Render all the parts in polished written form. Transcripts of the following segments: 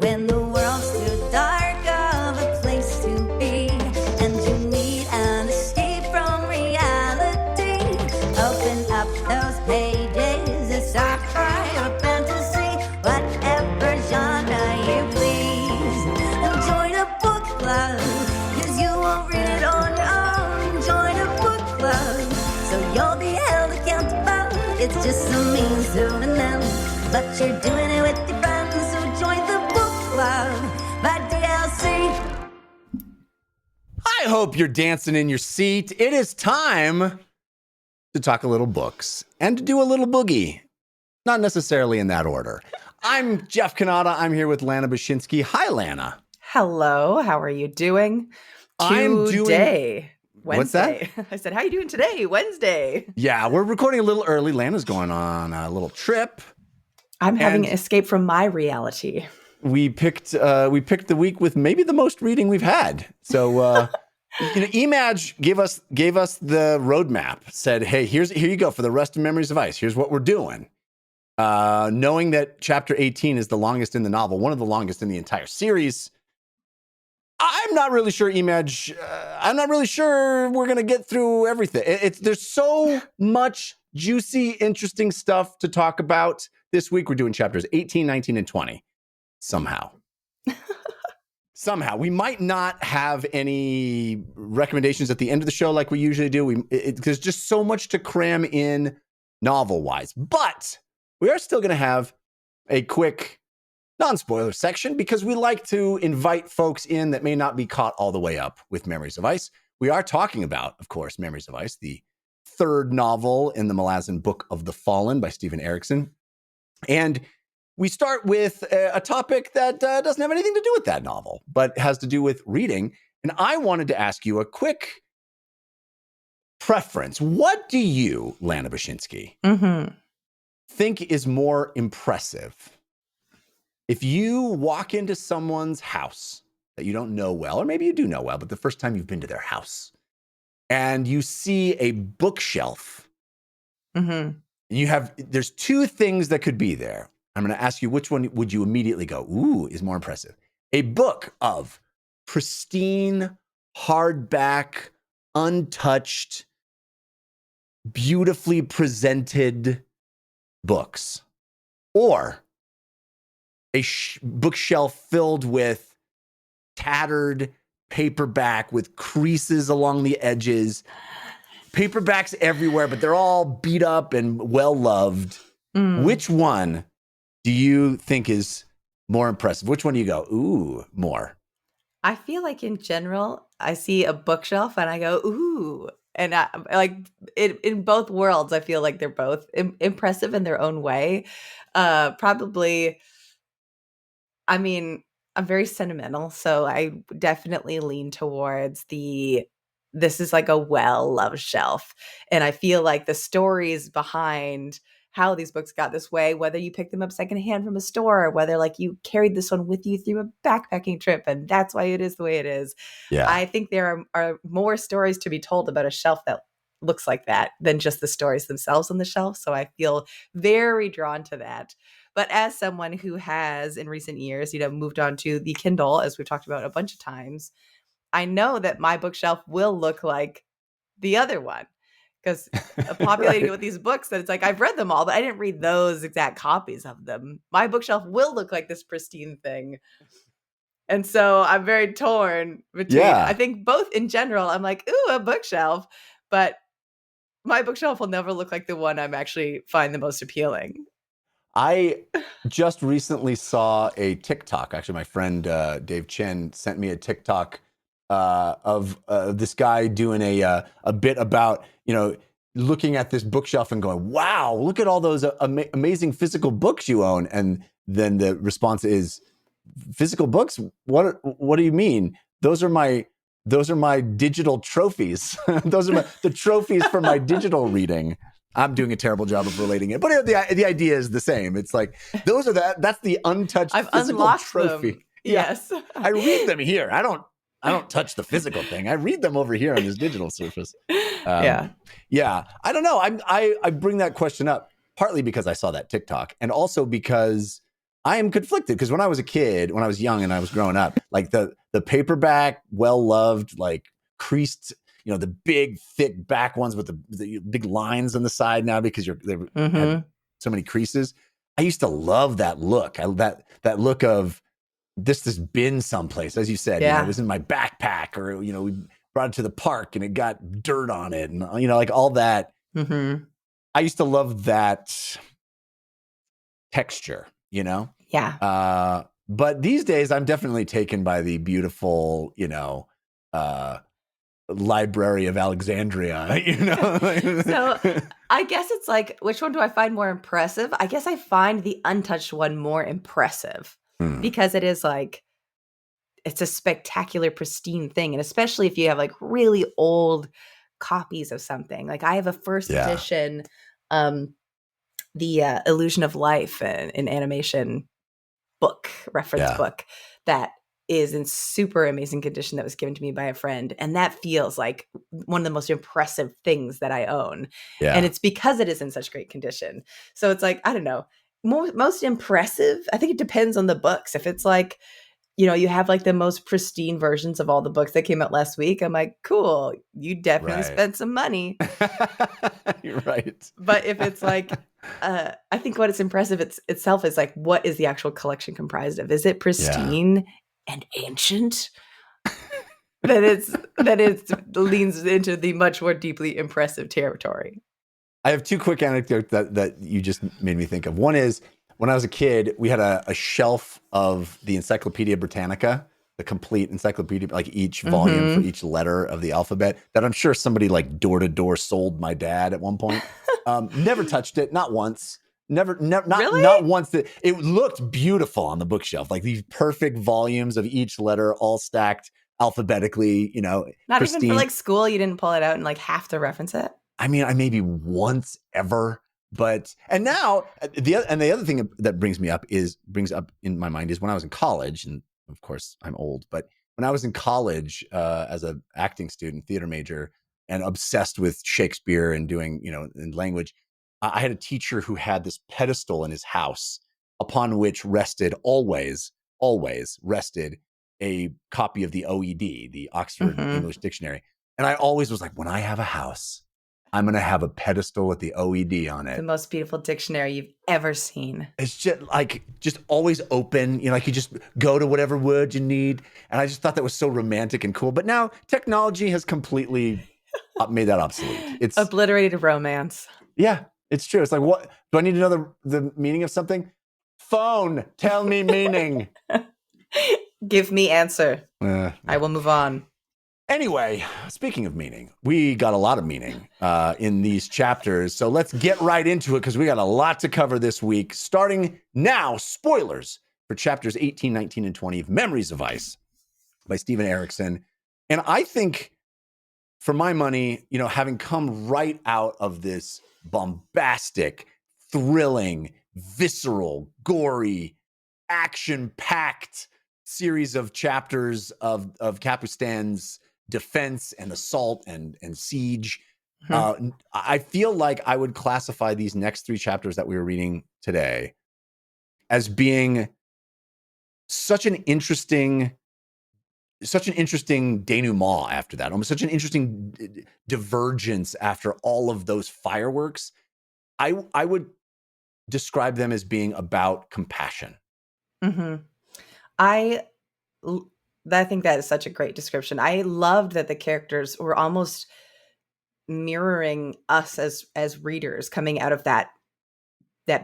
when the world's too dark of a place to be, and you need an escape from reality. Open up those pages, it's sci-fi or fantasy, whatever genre you please. And join a book club, 'cause you won't read it on your own. Join a book club, so you'll be held accountable. It's just a means to an end, but you're doing it with your friends, so join the book club by DLC. I hope you're dancing in your seat. It is time to talk a little books and to do a little boogie. Not necessarily in that order. I'm Jeff Kanata. I'm here with Lana Bashinsky. Hi, Lana. Hello. How are you doing? I'm Today. Wednesday. What's that? I said, how are you doing today? Wednesday. Yeah, we're recording a little early. Lana's going on a little trip. I'm having an escape from my reality. We picked the week with maybe the most reading we've had. So Image gave us the roadmap. Said, hey, here you go for the rest of Memories of Ice. Here's what we're doing. Knowing that chapter 18 is the longest in the novel, one of the longest in the entire series. I'm not really sure, Image. I'm not really sure we're gonna get through everything. There's so much juicy, interesting stuff to talk about. This week we're doing chapters 18, 19, and 20. Somehow. We might not have any recommendations at the end of the show like we usually do. There's just so much to cram in novel-wise. But we are still going to have a quick non-spoiler section because we like to invite folks in that may not be caught all the way up with Memories of Ice. We are talking about, of course, Memories of Ice, the third novel in the Malazan Book of the Fallen by Steven Erikson. And we start with a topic that doesn't have anything to do with that novel, but has to do with reading. And I wanted to ask you a quick preference. What do you, Lana Bashinsky, think is more impressive? If you walk into someone's house that you don't know well, or maybe you do know well, but the first time you've been to their house, and you see a bookshelf, there's two things that could be there. I'm going to ask you, which one would you immediately go, ooh, is more impressive? A book of pristine, hardback, untouched, beautifully presented books, or a bookshelf filled with tattered paperback with creases along the edges, paperbacks everywhere, but they're all beat up and well-loved. Which one do you think is more impressive? Which one do you go, ooh, more? I feel like in general, I see a bookshelf and I go, ooh. And in both worlds, I feel like they're both impressive in their own way. Probably, I mean, I'm very sentimental, so I definitely lean towards this is like a well-loved shelf. And I feel like the stories behind how these books got this way, whether you picked them up secondhand from a store, or whether like you carried this one with you through a backpacking trip, and that's why it is the way it is. Yeah. I think there are more stories to be told about a shelf that looks like that than just the stories themselves on the shelf. So I feel very drawn to that. But as someone who has in recent years, moved on to the Kindle, as we've talked about a bunch of times, I know that my bookshelf will look like the other one. Because populating it with these books that it's like, I've read them all, but I didn't read those exact copies of them. My bookshelf will look like this pristine thing. And so I'm very torn between, I think both in general, I'm like, ooh, a bookshelf. But my bookshelf will never look like the one I'm actually find the most appealing. I just recently saw a TikTok. Actually, my friend Dave Chen sent me a TikTok of this guy doing a bit about, looking at this bookshelf and going, wow, look at all those amazing physical books you own. And then the response is, physical books? What do you mean? Those are my digital trophies. Those are the trophies for my digital reading. I'm doing a terrible job of relating it, but the idea is the same. It's like, that's the untouched I've physical unlocked trophy. Them. Yes. Yeah. I read them here. I don't touch the physical thing. I read them over here on this digital surface. Yeah. I don't know. I bring that question up partly because I saw that TikTok, and also because I am conflicted because when I was a kid, when I was young and I was growing up, like the paperback, well loved, like creased, the big thick back ones with the big lines on the side now because they had so many creases. I used to love that look. That look of this has been someplace, as you said. Yeah. It was in my backpack, or we brought it to the park and it got dirt on it, and like all that. I used to love that texture. Yeah. But these days I'm definitely taken by the beautiful, Library of Alexandria, So I guess it's like, which one do I find more impressive? I guess I find the untouched one more impressive because it is like, it's a spectacular, pristine thing. And especially if you have like really old copies of something. Like I have a first edition, the Illusion of Life in animation book, reference book that is in super amazing condition that was given to me by a friend. And that feels like one of the most impressive things that I own. Yeah. And it's because it is in such great condition. So it's like, I don't know, most impressive. I think it depends on the books. If it's like, you have like the most pristine versions of all the books that came out last week. I'm like, cool, you definitely spent some money. You're right. But if it's like, I think what is impressive itself is like, what is the actual collection comprised of? Is it pristine and ancient? that it leans into the much more deeply impressive territory. I have two quick anecdotes that you just made me think of. One is, when I was a kid, we had a shelf of the Encyclopedia Britannica, the complete encyclopedia, like each volume for each letter of the alphabet, that I'm sure somebody like door to door sold my dad at one point. Never touched it, not once. Never, Really? not once. It looked beautiful on the bookshelf, like these perfect volumes of each letter, all stacked alphabetically. Not pristine. even for like school. You didn't pull it out and like have to reference it. I mean, I maybe once ever. And now the other thing that brings up in my mind is when I was in college, and of course I'm old, but when I was in college as an acting student, theater major, and obsessed with Shakespeare and doing, in language, I had a teacher who had this pedestal in his house upon which always rested a copy of the OED, the Oxford English Dictionary. And I always was like, when I have a house, I'm going to have a pedestal with the OED on it. The most beautiful dictionary you've ever seen. It's just always open. You just go to whatever word you need. And I just thought that was so romantic and cool. But now technology has completely made that obsolete. It's obliterated romance. Yeah, it's true. It's like, what? Do I need to know the meaning of something? Phone, tell me meaning. Give me answer. I will move on. Anyway, speaking of meaning, we got a lot of meaning in these chapters. So let's get right into it because we got a lot to cover this week. Starting now, spoilers for chapters 18, 19, and 20 of Memories of Ice by Steven Erikson. And I think, for my money, having come right out of this bombastic, thrilling, visceral, gory, action-packed series of chapters of Capustan's defense and assault and siege. I feel like I would classify these next three chapters that we were reading today as being such an interesting denouement after that, almost such an interesting divergence after all of those fireworks. I would describe them as being about compassion. I think that is such a great description. I loved that the characters were almost mirroring us as readers coming out of that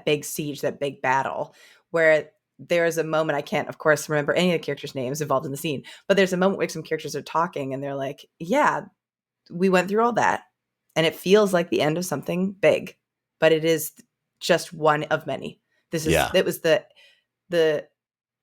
big siege, that big battle, where there is a moment, I can't, of course, remember any of the characters' names involved in the scene, but there's a moment where some characters are talking and they're like, yeah, we went through all that and it feels like the end of something big, but it is just one of many. It was the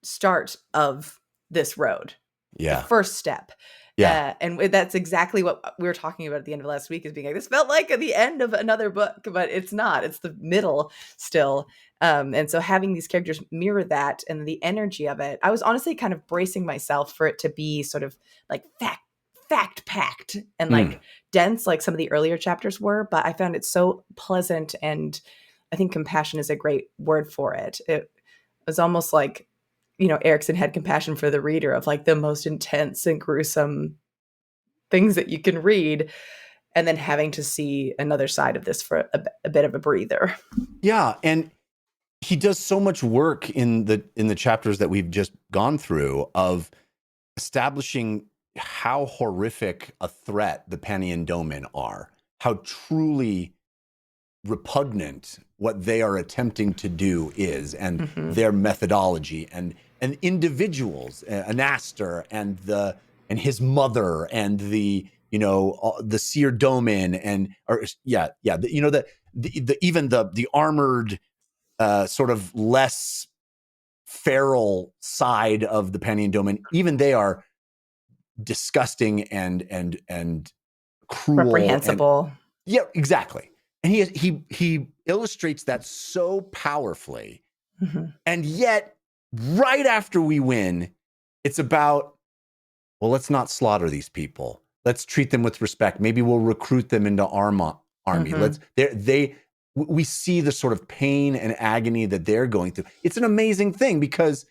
start of this road. The first step. And that's exactly what we were talking about at the end of last week, is being like, this felt like the end of another book, but it's not. It's the middle still. And so having these characters mirror that and the energy of it, I was honestly kind of bracing myself for it to be sort of like fact packed and like dense, like some of the earlier chapters were, but I found it so pleasant, and I think compassion is a great word for it. was almost like, you know, Erikson had compassion for the reader of like the most intense and gruesome things that you can read, and then having to see another side of this for a bit of a breather. Yeah, and he does so much work in the chapters that we've just gone through of establishing how horrific a threat the Paniondomen are, how truly repugnant what they are attempting to do is, and their methodology, and individuals, Anaster and his mother, and the seer Domin, even the armored sort of less feral side of the Paniondomen, even they are disgusting and cruel, reprehensible. Yeah, exactly. And he illustrates that so powerfully. And yet, right after we win, it's about, well, let's not slaughter these people. Let's treat them with respect. Maybe we'll recruit them into army. We see the sort of pain and agony that they're going through. It's an amazing thing, because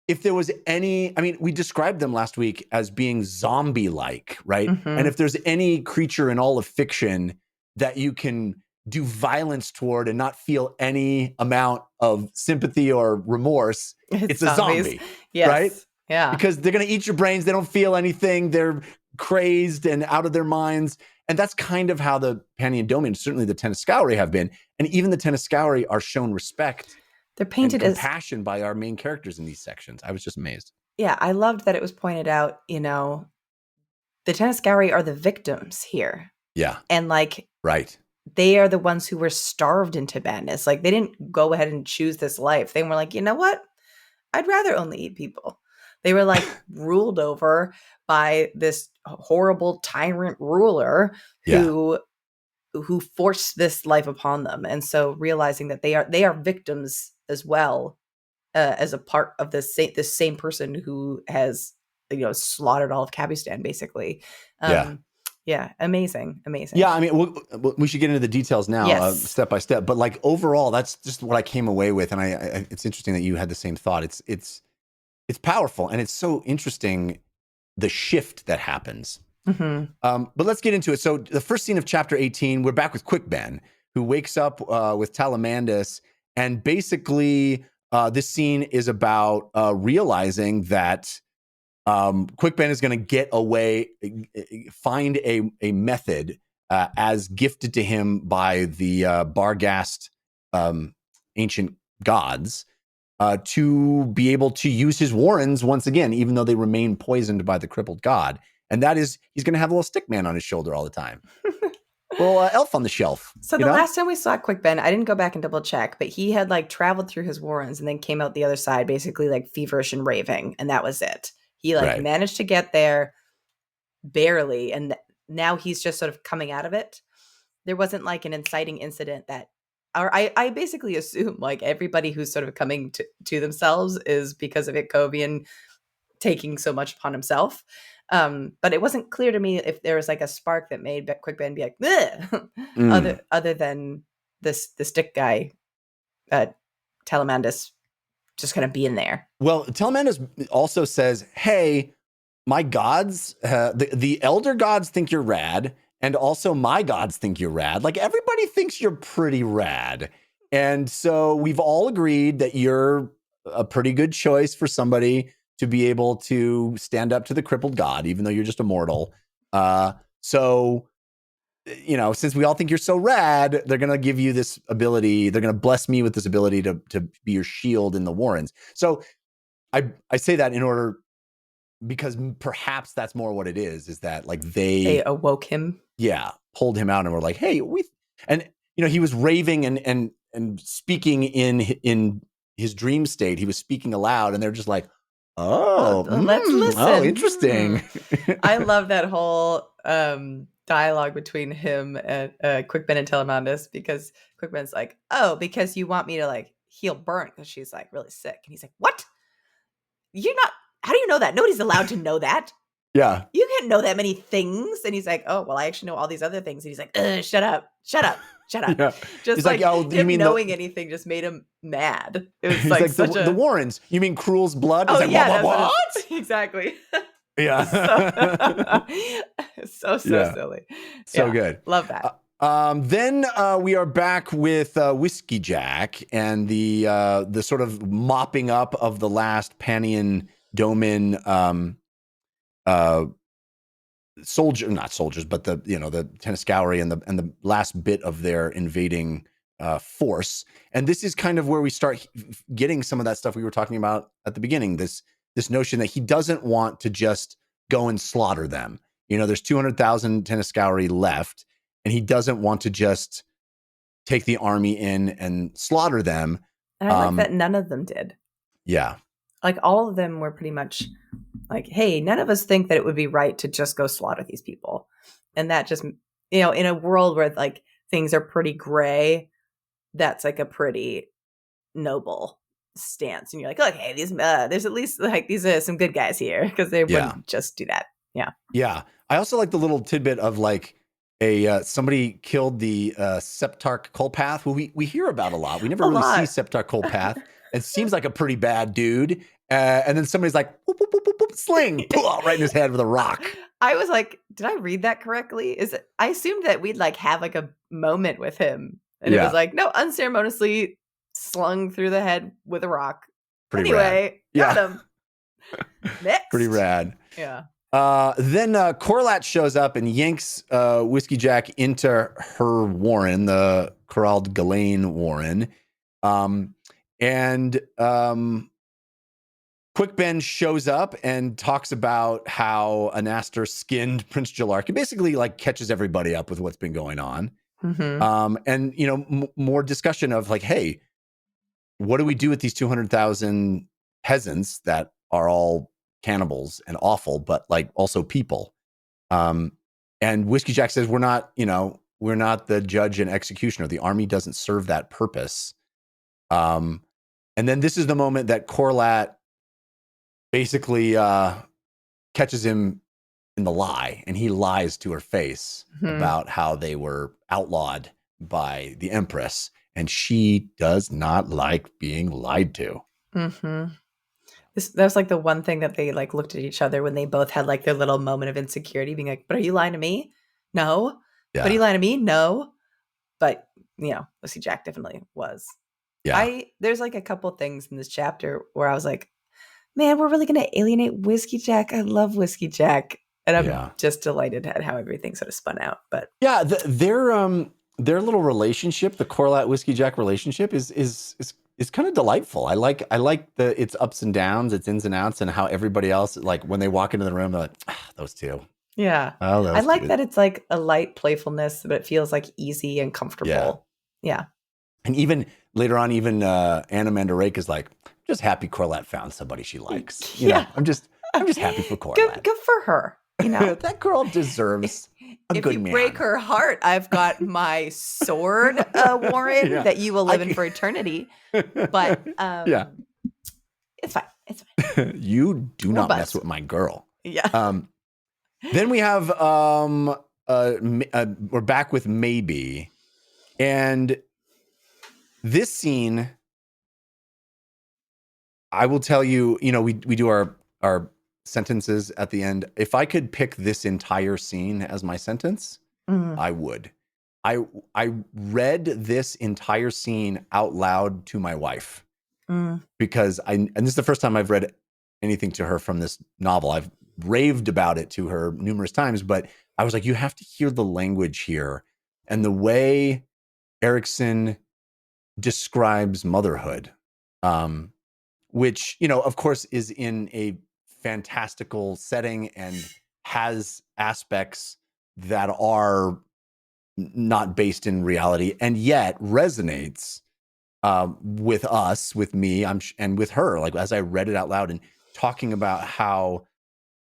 if there was any, we described them last week as being zombie-like, right? And if there's any creature in all of fiction that you can do violence toward and not feel any amount of sympathy or remorse, it's a zombie, yes. Right? Yeah. Because they're going to eat your brains. They don't feel anything. They're crazed and out of their minds. And that's kind of how the Paniondomen, certainly the Teniscauri, have been. And even the Teniscauri are shown respect. They're painted as compassion by our main characters in these sections. I was just amazed. Yeah, I loved that it was pointed out, the Teniscauri are the victims here. Yeah. And right. They are the ones who were starved into madness. Like, they didn't go ahead and choose this life. They were like, you know what? I'd rather only eat people. They were like ruled over by this horrible tyrant ruler who forced this life upon them. And so realizing that they are victims as well, as a part of this same person who has, slaughtered all of Kabistan, basically. Amazing. Yeah, we should get into the details now, step by step. But overall, that's just what I came away with, and I it's interesting that you had the same thought. It's powerful, and it's so interesting the shift that happens. But let's get into it. So the first scene of chapter 18, we're back with Quick Ben, who wakes up with Talamandus, and basically this scene is about realizing that Quick Ben is going to get away, find a method as gifted to him by the Bargast ancient gods to be able to use his warrens once again, even though they remain poisoned by the crippled god. And that is, he's going to have a little stick man on his shoulder all the time. Little elf on the shelf. So the last time we saw Quick Ben, I didn't go back and double check, but he had traveled through his warrens and then came out the other side, basically feverish and raving. And that was it. He managed to get there barely. And now he's just sort of coming out of it. There wasn't an inciting incident that, or I basically assume everybody who's sort of coming to themselves is because of Ickovian taking so much upon himself. But it wasn't clear to me if there was a spark that made Quick Ben be other than the stick guy, Talamandus, just kind of being there. Well, Talamandus also says, hey, my gods, the elder gods think you're rad, and also my gods think you're rad. Everybody thinks you're pretty rad. And so we've all agreed that you're a pretty good choice for somebody to be able to stand up to the crippled god, even though you're just a mortal. So, since we all think you're so rad, they're going to give you this ability. They're going to bless me with this ability to be your shield in the warrens. So I say that in order, because perhaps that's more what it is that they awoke him. Yeah. Pulled him out and were like, hey, he was raving and speaking in his dream state. He was speaking aloud, and they're just like, let's listen. Oh, interesting. I love that whole dialogue between him and Quick Ben and Telemandus, because Quick Ben's like, oh, because you want me to heal Burnt because she's really sick. And he's like, what? How do you know that? Nobody's allowed to know that. Yeah. You can't know that many things. And he's like, oh, well, I actually know all these other things. And he's like, shut up. shut up. Yeah. Just He's like, like, oh, you him mean knowing anything just made him mad. It was he's like, like such the Warrens. You mean Cruel's blood? He's oh like, yeah, what? that's what What? it's, exactly. Yeah. So Yeah. silly. So Yeah, good. love that. Then we are back with Whiskey Jack and the sort of mopping up of the last Panion Domin not soldiers, but the Tenascowry and the last bit of their invading force. And this is kind of where we start getting some of that stuff we were talking about at the beginning. This notion that he doesn't want to just go and slaughter them. There's 200,000 Tenascowry left, and he doesn't want to just take the army in and slaughter them. And I like that none of them did. Yeah. Like all of them were pretty much like, hey, none of us think that it would be right to just go slaughter these people. And that just, in a world where like things are pretty gray, that's like a pretty noble stance. And you're like, okay, there's at least like these are some good guys here, because they wouldn't just do that. Yeah. Yeah. I also like the little tidbit of like somebody killed the Septarch Kolpath, who we hear about a lot. We never really see Septarch Kolpath. It seems like a pretty bad dude. And then somebody's like, whoop, whoop, whoop, whoop, whoop, sling, right in his head with a rock. I was like, did I read that correctly? I assumed that we'd like have like a moment with him. And it was like, no, unceremoniously slung through the head with a rock. Pretty rad. Got him. Next. Pretty rad. Yeah. Then Corlat shows up and yanks Whiskey Jack into her warren, the Corald Ghislaine warren. And Quick Ben shows up and talks about how Anastar skinned Prince Jalark. He basically like catches everybody up with what's been going on. Mm-hmm. And more discussion of like, hey, what do we do with these 200,000 peasants that are all cannibals and awful, but like also people? And Whiskey Jack says, we're not the judge and executioner. The army doesn't serve that purpose. And then this is the moment that Corlat basically catches him in the lie, and he lies to her face about how they were outlawed by the Empress, and she does not like being lied to. Mm-hmm. That was like the one thing that they like looked at each other when they both had like their little moment of insecurity, being like, but are you lying to me? No. Yeah. But are you lying to me? No. But Whiskey Jack definitely was. Yeah. There's like a couple things in this chapter where I was like, man, we're really going to alienate Whiskey Jack. I love Whiskey Jack. And I'm just delighted at how everything sort of spun out. But yeah, their little relationship, the Corlat Whiskey Jack relationship is kind of delightful. I like its ups and downs, its ins and outs, and how everybody else, like when they walk into the room, they're like, those two. Yeah. Oh, I like that it's like a light playfulness, but it feels like easy and comfortable. Yeah. And even later on, Anna Rake is like, just happy Corlat found somebody she likes. You know, I'm just happy for Corlat. Good for her. That girl deserves a good man. If you break her heart, I've got my sword, Warren, that you will live in for eternity. But it's fine. It's fine. You do not mess with my girl. Yeah. Then we have we're back with Maybe, and this scene, I will tell you, we do our sentences at the end. If I could pick this entire scene as my sentence, I would. I read this entire scene out loud to my wife because and this is the first time I've read anything to her from this novel. I've raved about it to her numerous times, but I was like, you have to hear the language here and the way Erikson describes motherhood, which, of course, is in a fantastical setting and has aspects that are not based in reality, and yet resonates with us, with me, and with her. Like as I read it out loud and talking about how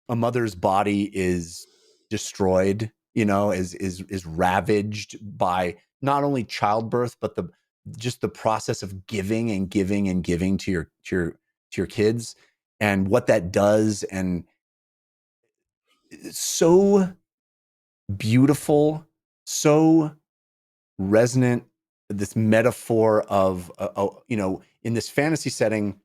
a mother's body is destroyed, is ravaged by not only childbirth, but the process of giving and giving and giving to your kids, and what that does. And it's so beautiful, so resonant, this metaphor of, in this fantasy setting,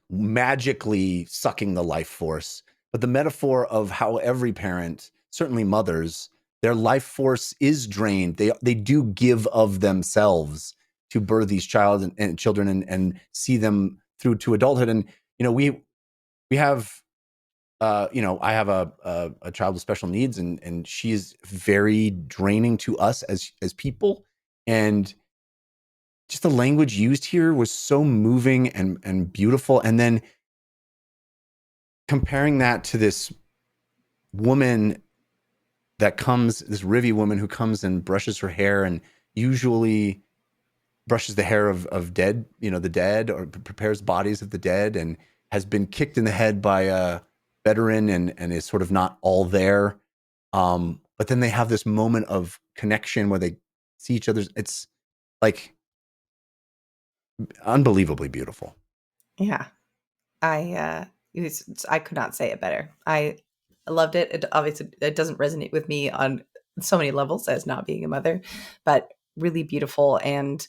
magically sucking the life force, but the metaphor of how every parent, certainly mothers, their life force is drained. They do give of themselves to birth these children and see them through to adulthood. And we have I have a child with special needs, and she is very draining to us as people. And just the language used here was so moving and beautiful. And then comparing that to this woman this Rivi woman who comes and brushes her hair, and usually brushes the hair of dead, the dead, or prepares bodies of the dead, and has been kicked in the head by a veteran and is sort of not all there. But then they have this moment of connection where they see each other's. It's like unbelievably beautiful. Yeah. I could not say it better. I loved it. It obviously it doesn't resonate with me on so many levels as not being a mother, but really beautiful. And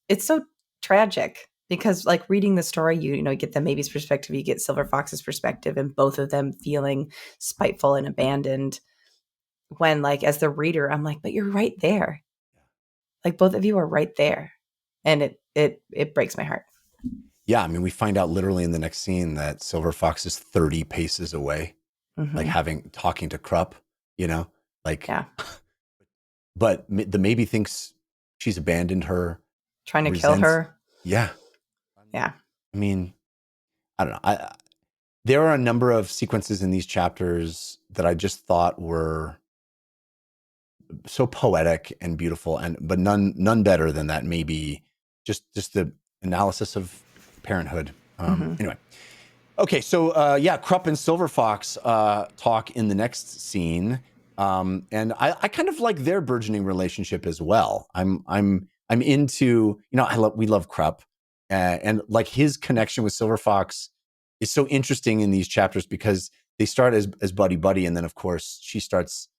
it's so tragic because like reading the story, you get the Mavy's perspective, you get Silver Fox's perspective, and both of them feeling spiteful and abandoned. When like as the reader, I'm like, but you're right there. Like both of you are right there. And it breaks my heart. Yeah, I mean, we find out literally in the next scene that Silver Fox is 30 paces away, like talking to Krupp, like, yeah. But the Mavy thinks she's abandoned her, trying to kill her. Yeah. Yeah. I mean, I don't know. There are a number of sequences in these chapters that I just thought were so poetic and beautiful, but none better than that. Maybe just the analysis of Parenthood. Anyway, okay, so Krupp and Silver Fox talk in the next scene, and I kind of like their burgeoning relationship as well. I'm into we love Krupp, and like his connection with Silver Fox is so interesting in these chapters because they start as buddy, and then of course she starts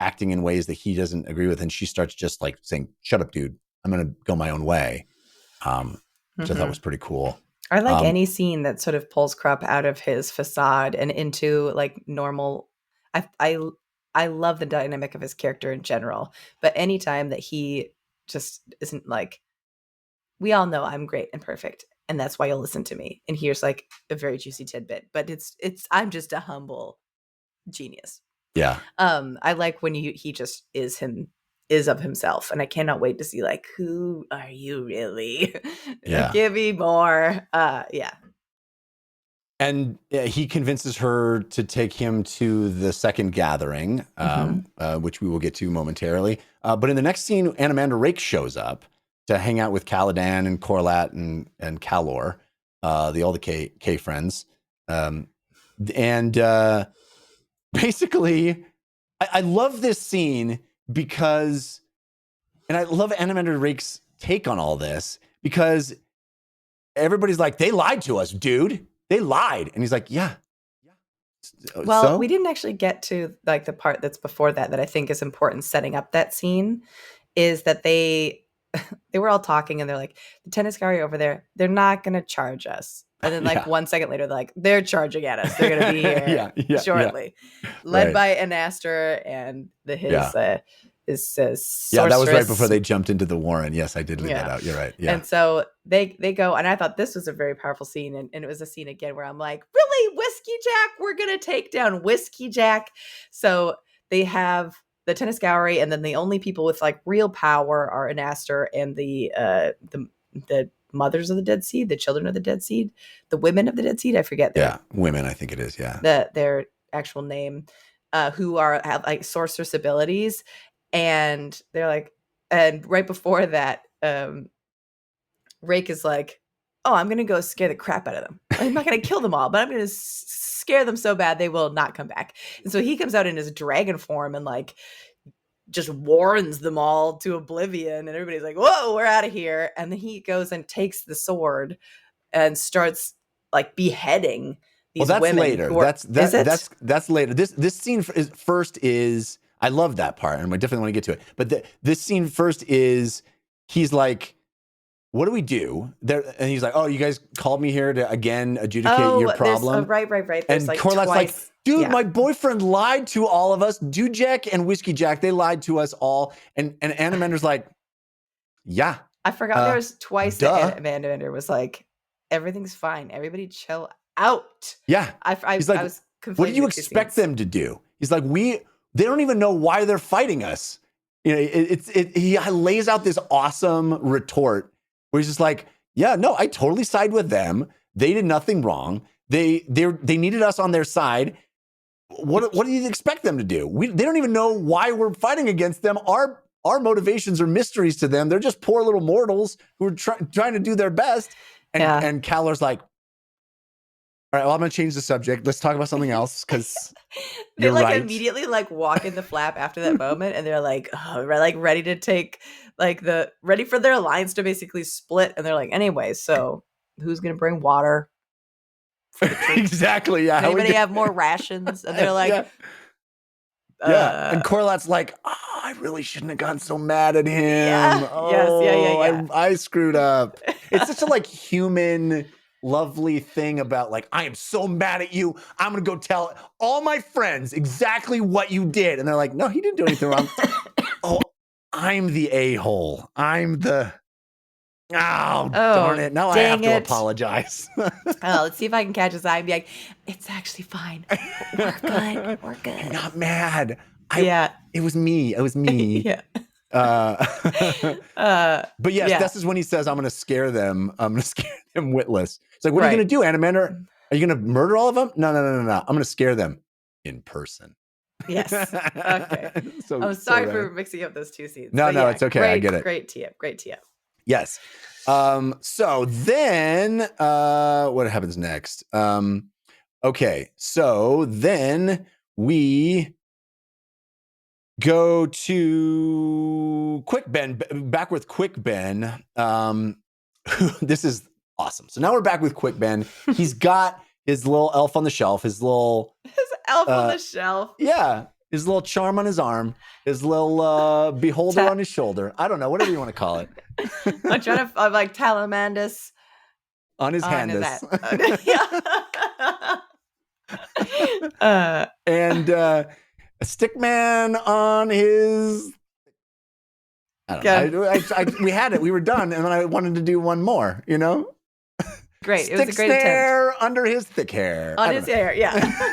acting in ways that he doesn't agree with, and she starts just like saying, "Shut up, dude! I'm gonna go my own way," which I thought was pretty cool. I like any scene that sort of pulls Krupp out of his facade and into like normal. I love the dynamic of his character in general, but anytime that he just isn't like, we all know I'm great and perfect, and that's why you'll listen to me. And here's like a very juicy tidbit, but it's I'm just a humble genius. Yeah. I like when he just is of himself, and I cannot wait to see like, who are you really? Yeah. Give me more. Yeah. And he convinces her to take him to the second gathering, which we will get to momentarily. But in the next scene, Anamanda Rake shows up to hang out with Caladan and Corlat and Calor, all the K friends. Basically, I love this scene because, and I love Anamanda Rake's take on all this, because everybody's like, they lied to us, dude. They lied. And he's like, yeah. Well, we didn't actually get to like the part that's before that I think is important, setting up that scene, is that they were all talking and they're like, the tennis gallery over there, they're not going to charge us. And then like 1 second later, they're like, they're charging at us. They're going to be here shortly. Led by Anaster and his sorceress. Yeah, that was right before they jumped into the Warren. Yes, I did leave that out. You're right. Yeah. And so they go, and I thought this was a very powerful scene. And it was a scene again where I'm like, really, Whiskey Jack? We're going to take down Whiskey Jack. So they have the tennis gallery, and then the only people with like real power are Anaster and the mothers of the dead seed, the children of the dead seed, the women of the dead seed. I forget. Women, I think it is. Yeah. Their actual name, who have like sorceress abilities. And they're like, and right before that, Rake is like, oh, I'm going to go scare the crap out of them. I'm not going to kill them all, but I'm going to scare them so bad they will not come back. And so he comes out in his dragon form and like just warns them all to oblivion. And everybody's like, whoa, we're out of here. And then he goes and takes the sword and starts like beheading these women. Later. That's later. This scene is I love that part, and I definitely want to get to it. But this scene first is he's like, what do we do? There, and he's like, oh, you guys called me here to again adjudicate your problem. Right. There's and like Corlat's like, twice. dude, my boyfriend lied to all of us. Dujek and Whiskey Jack, they lied to us all. And Animander's like, yeah. I forgot there was twice that Animander was like, everything's fine. Everybody chill out. Yeah. He's like, I was what do you expect them to do? He's like, they don't even know why they're fighting us. You know, he lays out this awesome retort where he's just like, yeah, no, I totally side with them. They did nothing wrong. They needed us on their side. What do you expect them to do? They don't even know why we're fighting against them. Our motivations are mysteries to them. They're just poor little mortals who are trying to do their best. And Calor's like, all right, well, I'm going to change the subject. Let's talk about something else because they like immediately like walk in the flap after that moment, and they're like, oh, we're like ready to take ready for their alliance to basically split. And they're like, anyway, so who's going to bring water? Exactly. Yeah. Does anybody have more rations? And they're like, yeah. And Corlat's like, oh, I really shouldn't have gotten so mad at him. Yeah. Oh, Yeah. I screwed up. It's such a like human, lovely thing about like, I am so mad at you. I'm going to go tell all my friends exactly what you did. And they're like, no, he didn't do anything wrong. Oh, I'm the a-hole. I'm the... Oh, darn it. Now I have to apologize. Let's see if I can catch his eye and be like, it's actually fine. We're good. We're good. I'm not mad. It was me. Yeah. But yes, this is when he says, I'm going to scare them. I'm going to scare them witless. It's like, what are you going to do, Animander? Are you going to murder all of them? No. I'm going to scare them in person. Yes. Okay. I'm sorry for mixing up those two scenes. No, it's okay. I get it. Great tee up. Yes. So then what happens next? Okay. So then we go to Quick Ben, back with Quick Ben. This is awesome. So now we're back with Quick Ben. He's got his little elf on the shelf, his elf on the shelf. Yeah. His little charm on his arm, his little beholder on his shoulder. I don't know, whatever you want to call it. I'm trying to like Talamandus on his handus. And a stick man on his. I don't know. We had it. We were done, and then I wanted to do one more. You know. Great. Stick it was a great attempt. Under his thick hair. On his hair. Yeah.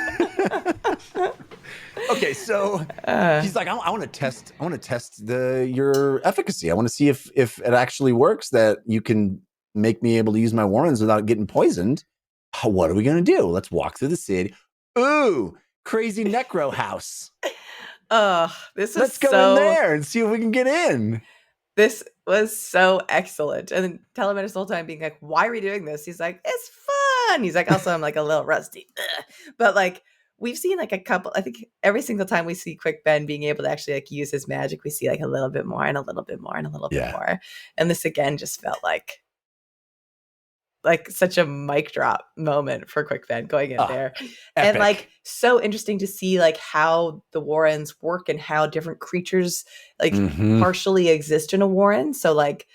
Okay, so he's like, I want to test your efficacy. I want to see if it actually works, that you can make me able to use my warrens without getting poisoned. What are we gonna do? Let's walk through the city. Ooh, crazy necro house. Let's go in there and see if we can get in. This was so excellent. And then Talamandus the whole time being like, why are we doing this? He's like, it's fun. He's like, also, I'm like a little rusty. But like, we've seen like a couple, I think every single time we see Quick Ben being able to actually like use his magic, we see like a little bit more and a little bit more and a little bit more. And this again just felt like such a mic drop moment for Quick Ben going in there. Epic. And like so interesting to see like how the warrens work and how different creatures like partially exist in a warren. So like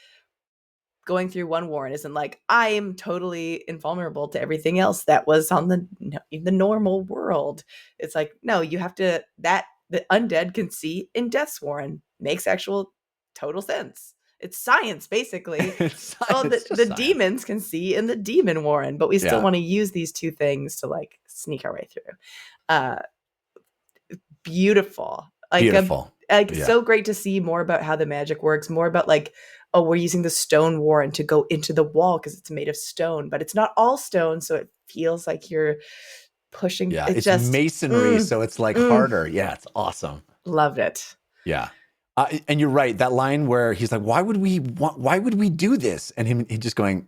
going through one warren isn't like, I am totally invulnerable to everything else that was on the normal world. It's like, no, you have to, that the undead can see in Death's Warren makes actual total sense. It's science, basically. The demons can see in the demon warren, but we still want to use these two things to like sneak our way through. Beautiful. So great to see more about how the magic works, more about like, oh, we're using the stone warren to go into the wall because it's made of stone, but it's not all stone, so it feels like you're pushing. Yeah, it's just masonry, so it's like harder. Yeah, it's awesome. Loved it. Yeah. And you're right. That line where he's like, why would we do this? And he just going,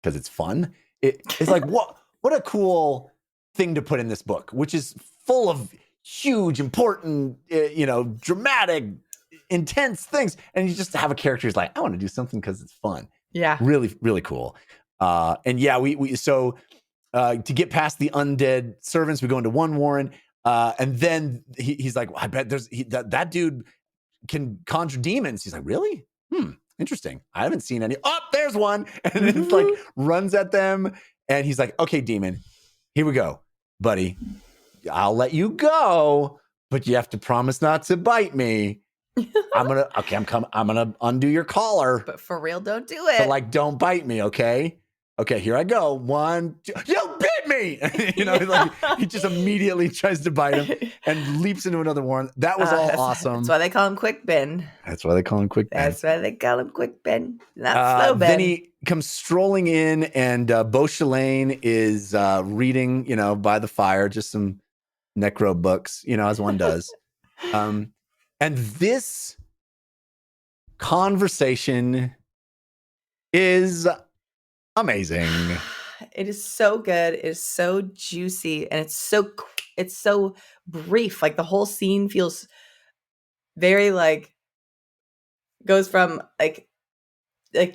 because it's fun. It's like, what a cool thing to put in this book, which is full of huge, important, dramatic, intense things. And you just have a character who's like, I want to do something because it's fun. Yeah. Really, really cool. And yeah, we to get past the undead servants, we go into one warren. And then he's like, well, I bet that dude can conjure demons. He's like, really? Interesting. I haven't seen any. Oh, there's one. And it's like runs at them. And he's like, okay, demon, here we go, buddy. I'll let you go, but you have to promise not to bite me. I'm gonna undo your collar. But for real, don't do it. But like, don't bite me, okay? Okay, here I go. 1, 2. You bit me! Like he just immediately tries to bite him and leaps into another one. That was all awesome. That's why they call him Quick Ben. That's why they call him Quick Ben. That's why they call him Quick Ben. Not Slow Ben. Then he comes strolling in, and Beauchelane is reading, by the fire, just some necro books, as one does. And this conversation is amazing. It is so good. It is so juicy, and it's so brief. Like the whole scene feels very goes from like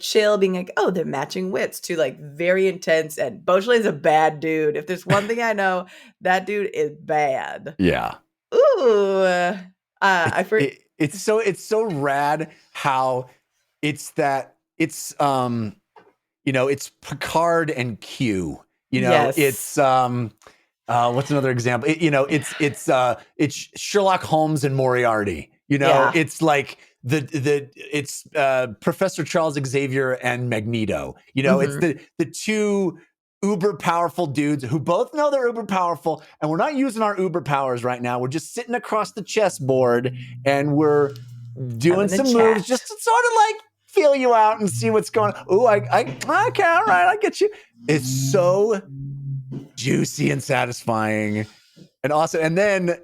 chill, being like, oh, they're matching wits, to like very intense. And Beauchelane's a bad dude. If there's one thing I know, that dude is bad. Yeah. Ooh. It's so rad how it's it's Picard and Q. Yes. It's what's another example? It's Sherlock Holmes and Moriarty. Yeah. It's like it's Professor Charles Xavier and Magneto. It's the two uber powerful dudes who both know they're uber powerful, and we're not using our uber powers right now. We're just sitting across the chessboard and we're doing some moves just to sort of like feel you out and see what's going on. Oh, okay, all right, I get you. It's so juicy and satisfying and awesome. And then,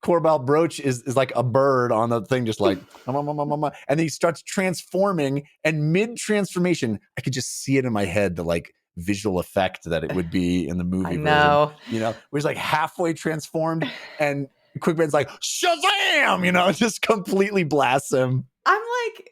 Corbel Brooch is like a bird on the thing, just like, and then he starts transforming, and mid-transformation, I could just see it in my head, the like visual effect that it would be in the movie. I know. Version, where he's like halfway transformed, and Quick Ben's like, Shazam! Just completely blasts him. I'm like,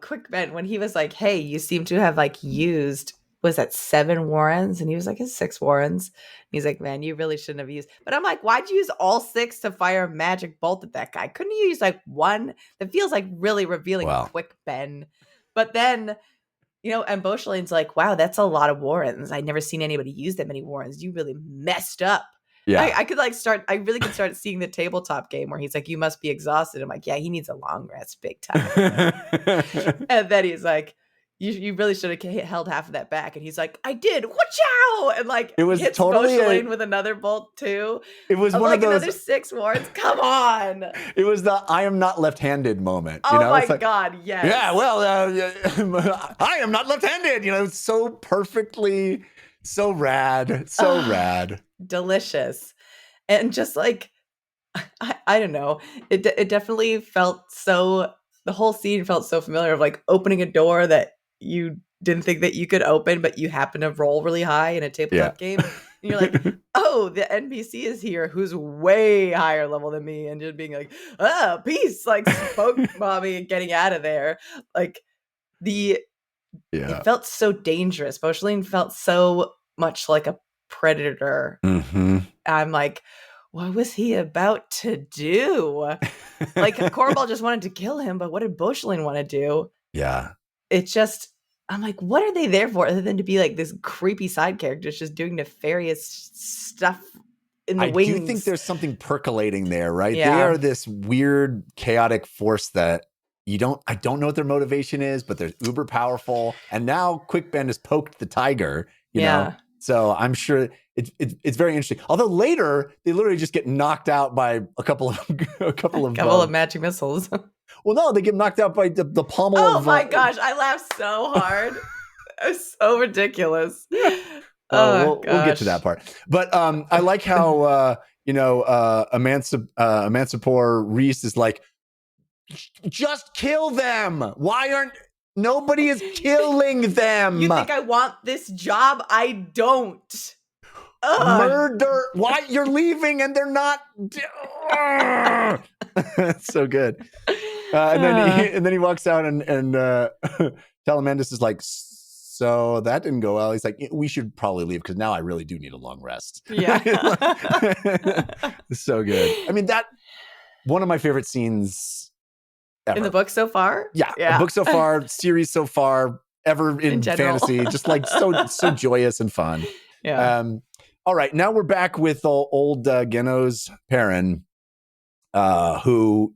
Quick Ben, when he was like, hey, you seem to have like used, was that 7 Warrens? And he was like, it's 6 Warrens. And he's like, man, you really shouldn't have used. But I'm like, why'd you use all 6 to fire a magic bolt at that guy? Couldn't you use like 1? That feels like really revealing. Wow. Quick Ben. But then, and Beauchelane's like, wow, that's a lot of Warrens. I'd never seen anybody use that many Warrens. You really messed up. Yeah. I really could start seeing the tabletop game where he's like, you must be exhausted. I'm like, yeah, he needs a long rest big time. And then he's like, you really should have held half of that back. And he's like, I did. Watch out! And like, it was hits totally Beauchelane with another bolt too. It was one of those, another 6 Warrens. Come on! It was the I am not left-handed moment. Oh my God! Yes. Yeah. Well, I am not left-handed. It's so perfectly, so rad, so rad, delicious, and just like I don't know. It definitely felt so. The whole scene felt so familiar, of like opening a door that you didn't think that you could open, but you happen to roll really high in a tabletop game. And you're like, oh, the NPC is here who's way higher level than me, and just being like, peace, like smoke mommy and getting out of there. Like it felt so dangerous. Beauchelane felt so much like a predator. Mm-hmm. I'm like, what was he about to do? Like Corbel just wanted to kill him, but what did Beauchelane want to do? Yeah. It's just, I'm like, what are they there for other than to be like this creepy side characters just doing nefarious stuff in the wings? I do think there's something percolating there, right? Yeah. They are this weird, chaotic force that I don't know what their motivation is, but they're uber powerful. And now Quick Ben has poked the tiger, you know? So I'm sure it's very interesting. Although later they literally just get knocked out by a couple of magic missiles. Well, no, they get knocked out by the pommel. Oh my gosh, I laughed so hard. It was so ridiculous. We'll get to that part. But I like how Emancipor Reese is like, just kill them. Why aren't nobody is killing them? You think I want this job? I don't. Murder. Why you're leaving and they're not. That's so good. And then he walks out and Telemandus is like, so that didn't go well. He's like, we should probably leave because now I really do need a long rest. Yeah. So good. I mean, that one of my favorite scenes ever. In the book so far? Yeah. The book so far, series so far, ever in general. fantasy. Just like so joyous and fun. Yeah. All right. Now we're back with old Geno's parent, who,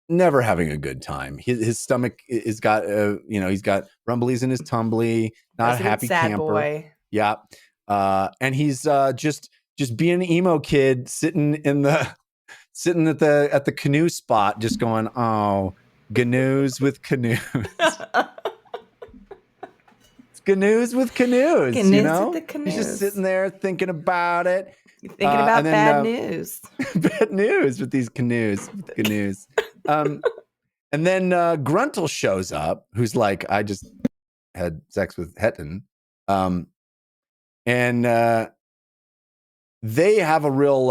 never having a good time. His stomach is got, he's got rumblies in his tumbly, not Resident a happy sad camper. boy. Yeah. And he's just being an emo kid sitting at the canoe spot, just going, oh, canoes with canoes. It's canoes with canoes, Canoes you know? with the canoes. He's just sitting there thinking about it. Thinking about bad news. Bad news with these canoes. And then Gruntle shows up, who's like, I just had sex with Hetton. And they have a real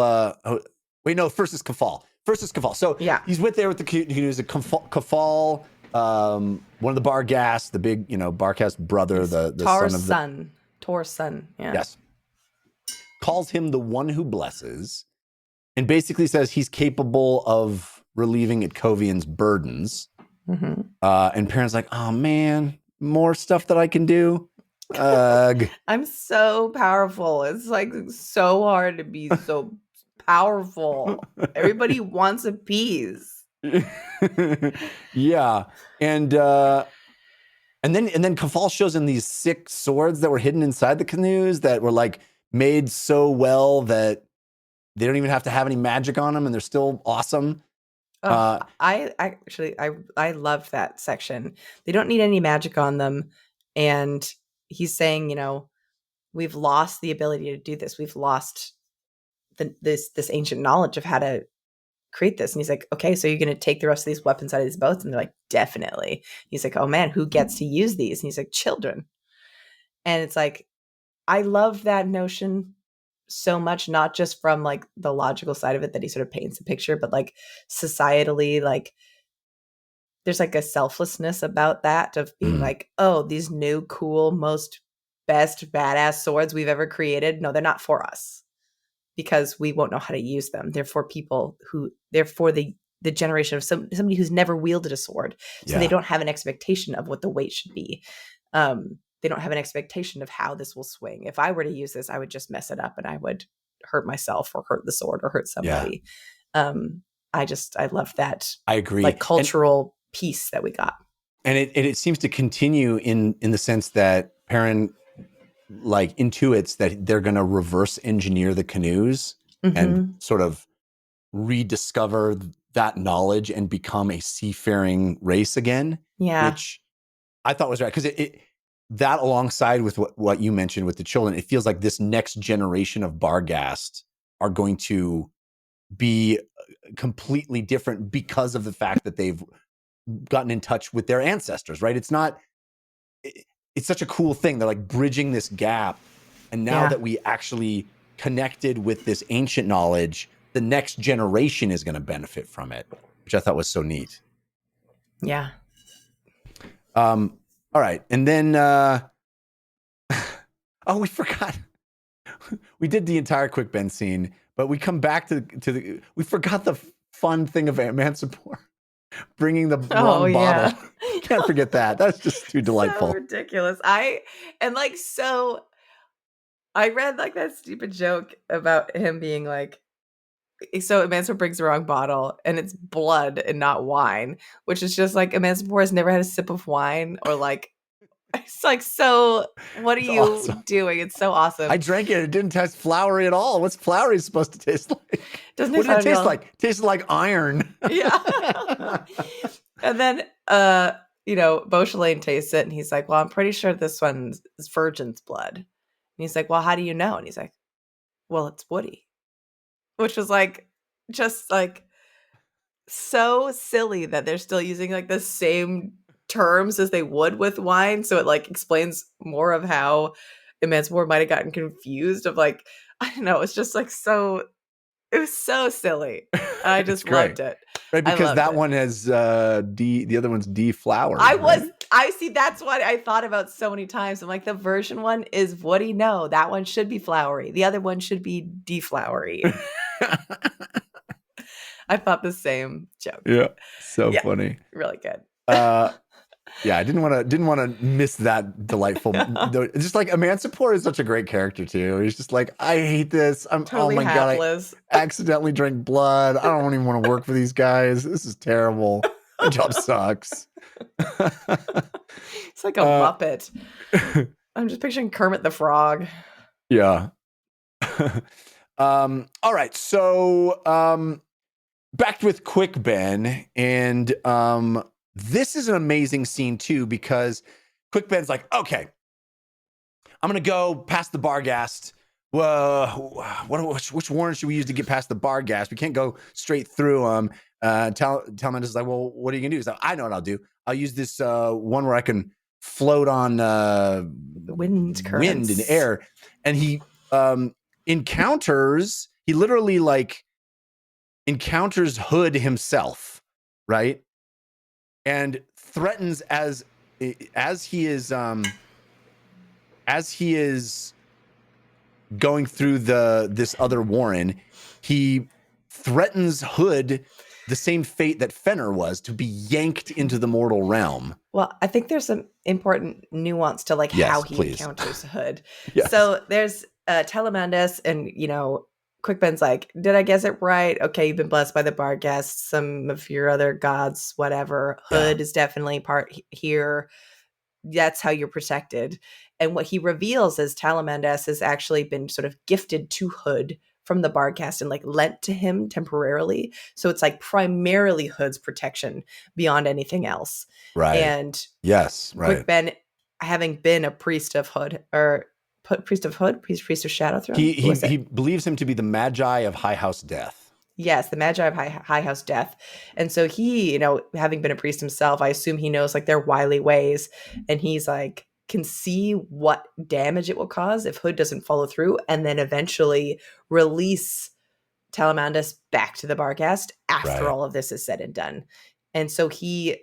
first is Kafal. So Yeah. he's with the canoes. Kafal, one of the Bargast, the big, Bargast brother, the son of Tor's son. Yeah. Yes. Calls him the one who blesses, and basically says he's capable of relieving Itkovian's burdens. Mm-hmm. And Parent's like, oh man, more stuff that I can do. Ugh. I'm so powerful. It's like so hard to be so powerful. Everybody wants a piece. Yeah. And then Kafal shows him these sick swords that were hidden inside the canoes that were like made so well that they don't even have to have any magic on them, and they're still awesome. I loved that section. They don't need any magic on them, and he's saying, we've lost the ability to do this. We've lost this ancient knowledge of how to create this. And he's like, okay, so you're going to take the rest of these weapons out of these boats? And they're like, definitely. He's like, oh man, who gets to use these? And he's like, children. And it's like, I love that notion so much, not just from like the logical side of it that he sort of paints the picture, but like societally, like there's like a selflessness about that of being like, oh, these new cool, best badass swords we've ever created. No, they're not for us because we won't know how to use them. They're for people they're for the generation of somebody who's never wielded a sword. So they don't have an expectation of what the weight should be. They don't have an expectation of how this will swing. If I were to use this, I would just mess it up and I would hurt myself or hurt the sword or hurt somebody. Yeah. I love that. I agree. Like cultural piece that we got. And it seems to continue in the sense that Perrin like intuits that they're going to reverse engineer the canoes and sort of rediscover that knowledge and become a seafaring race again. Yeah. Which I thought was right. Because that alongside with what you mentioned with the children, it feels like this next generation of Bargast are going to be completely different because of the fact that they've gotten in touch with their ancestors, right? It's such a cool thing. They're like bridging this gap. And now that we actually connected with this ancient knowledge, the next generation is going to benefit from it, which I thought was so neat. Yeah. All right. And then, we forgot. We did the entire Quick Ben scene, but we come back to we forgot the fun thing of Emancipor bringing the wrong bottle. Can't forget that. That's just too delightful. So ridiculous. I read like that stupid joke about him being like, so Emancipor brings the wrong bottle and it's blood and not wine, which is just like Emancipor has never had a sip of wine or like, it's like, so what are you doing? It's so awesome. I drank it. It didn't taste flowery at all. What's flowery supposed to taste like? What did it taste like? It tasted like iron. Yeah. And then, Beauchelain tastes it and he's like, well, I'm pretty sure this one's virgin's blood. And he's like, well, how do you know? And he's like, well, it's woody. Which was like, just like so silly that they're still using like the same terms as they would with wine. So it like explains more of how Emancipor might have gotten confused of like, I don't know. It's just like it was so silly. I just loved it. Right, because that one has the other one's deflowered. I was I see. That's what I thought about so many times. I'm like, the version one is woody. No, that one should be flowery. The other one should be deflowery. I thought the same joke. Yeah, so Yeah. funny. Really good. Yeah, I didn't want to miss that delightful. Just like Emancipor is such a great character too. He's just like, I hate this. I'm Totally oh my hapless. god, I accidentally drank blood. I don't even want to work for these guys. This is terrible. My job sucks. It's like a Muppet. I'm just picturing Kermit the Frog. Yeah. All right. So back with Quick Ben, and this is an amazing scene too, because Quick Ben's like, okay, I'm gonna go past the Bargast. Which warrant should we use to get past the Bargast? We can't go straight through them. Talmadus is like, well, what are you gonna do? He's like, I know what I'll do. I'll use this one where I can float on wind and air. And he he literally like encounters Hood himself, right? And threatens as he is going through this other Warren, he threatens Hood the same fate that Fenner was, to be yanked into the mortal realm. Well, I think there's some important nuance to like how he encounters Hood. Yes. So there's Telemandus, and Quick Ben's like, did I guess it right? Okay, you've been blessed by the Bargast, some of your other gods, whatever. Hood is definitely part here. That's how you're protected. And what he reveals is Telemandus has actually been sort of gifted to Hood from the Bargast and like lent to him temporarily. So it's like primarily Hood's protection beyond anything else. Right. And yes, right. Quick Ben, having been a priest of Hood, or priest of Shadow Throne. He believes him to be the Magi of High House Death. Yes, the Magi of High House Death. And so he, having been a priest himself, I assume he knows like their wily ways, and he's like can see what damage it will cause if Hood doesn't follow through, and then eventually release Telemandus back to the Bargast after all of this is said and done. And so he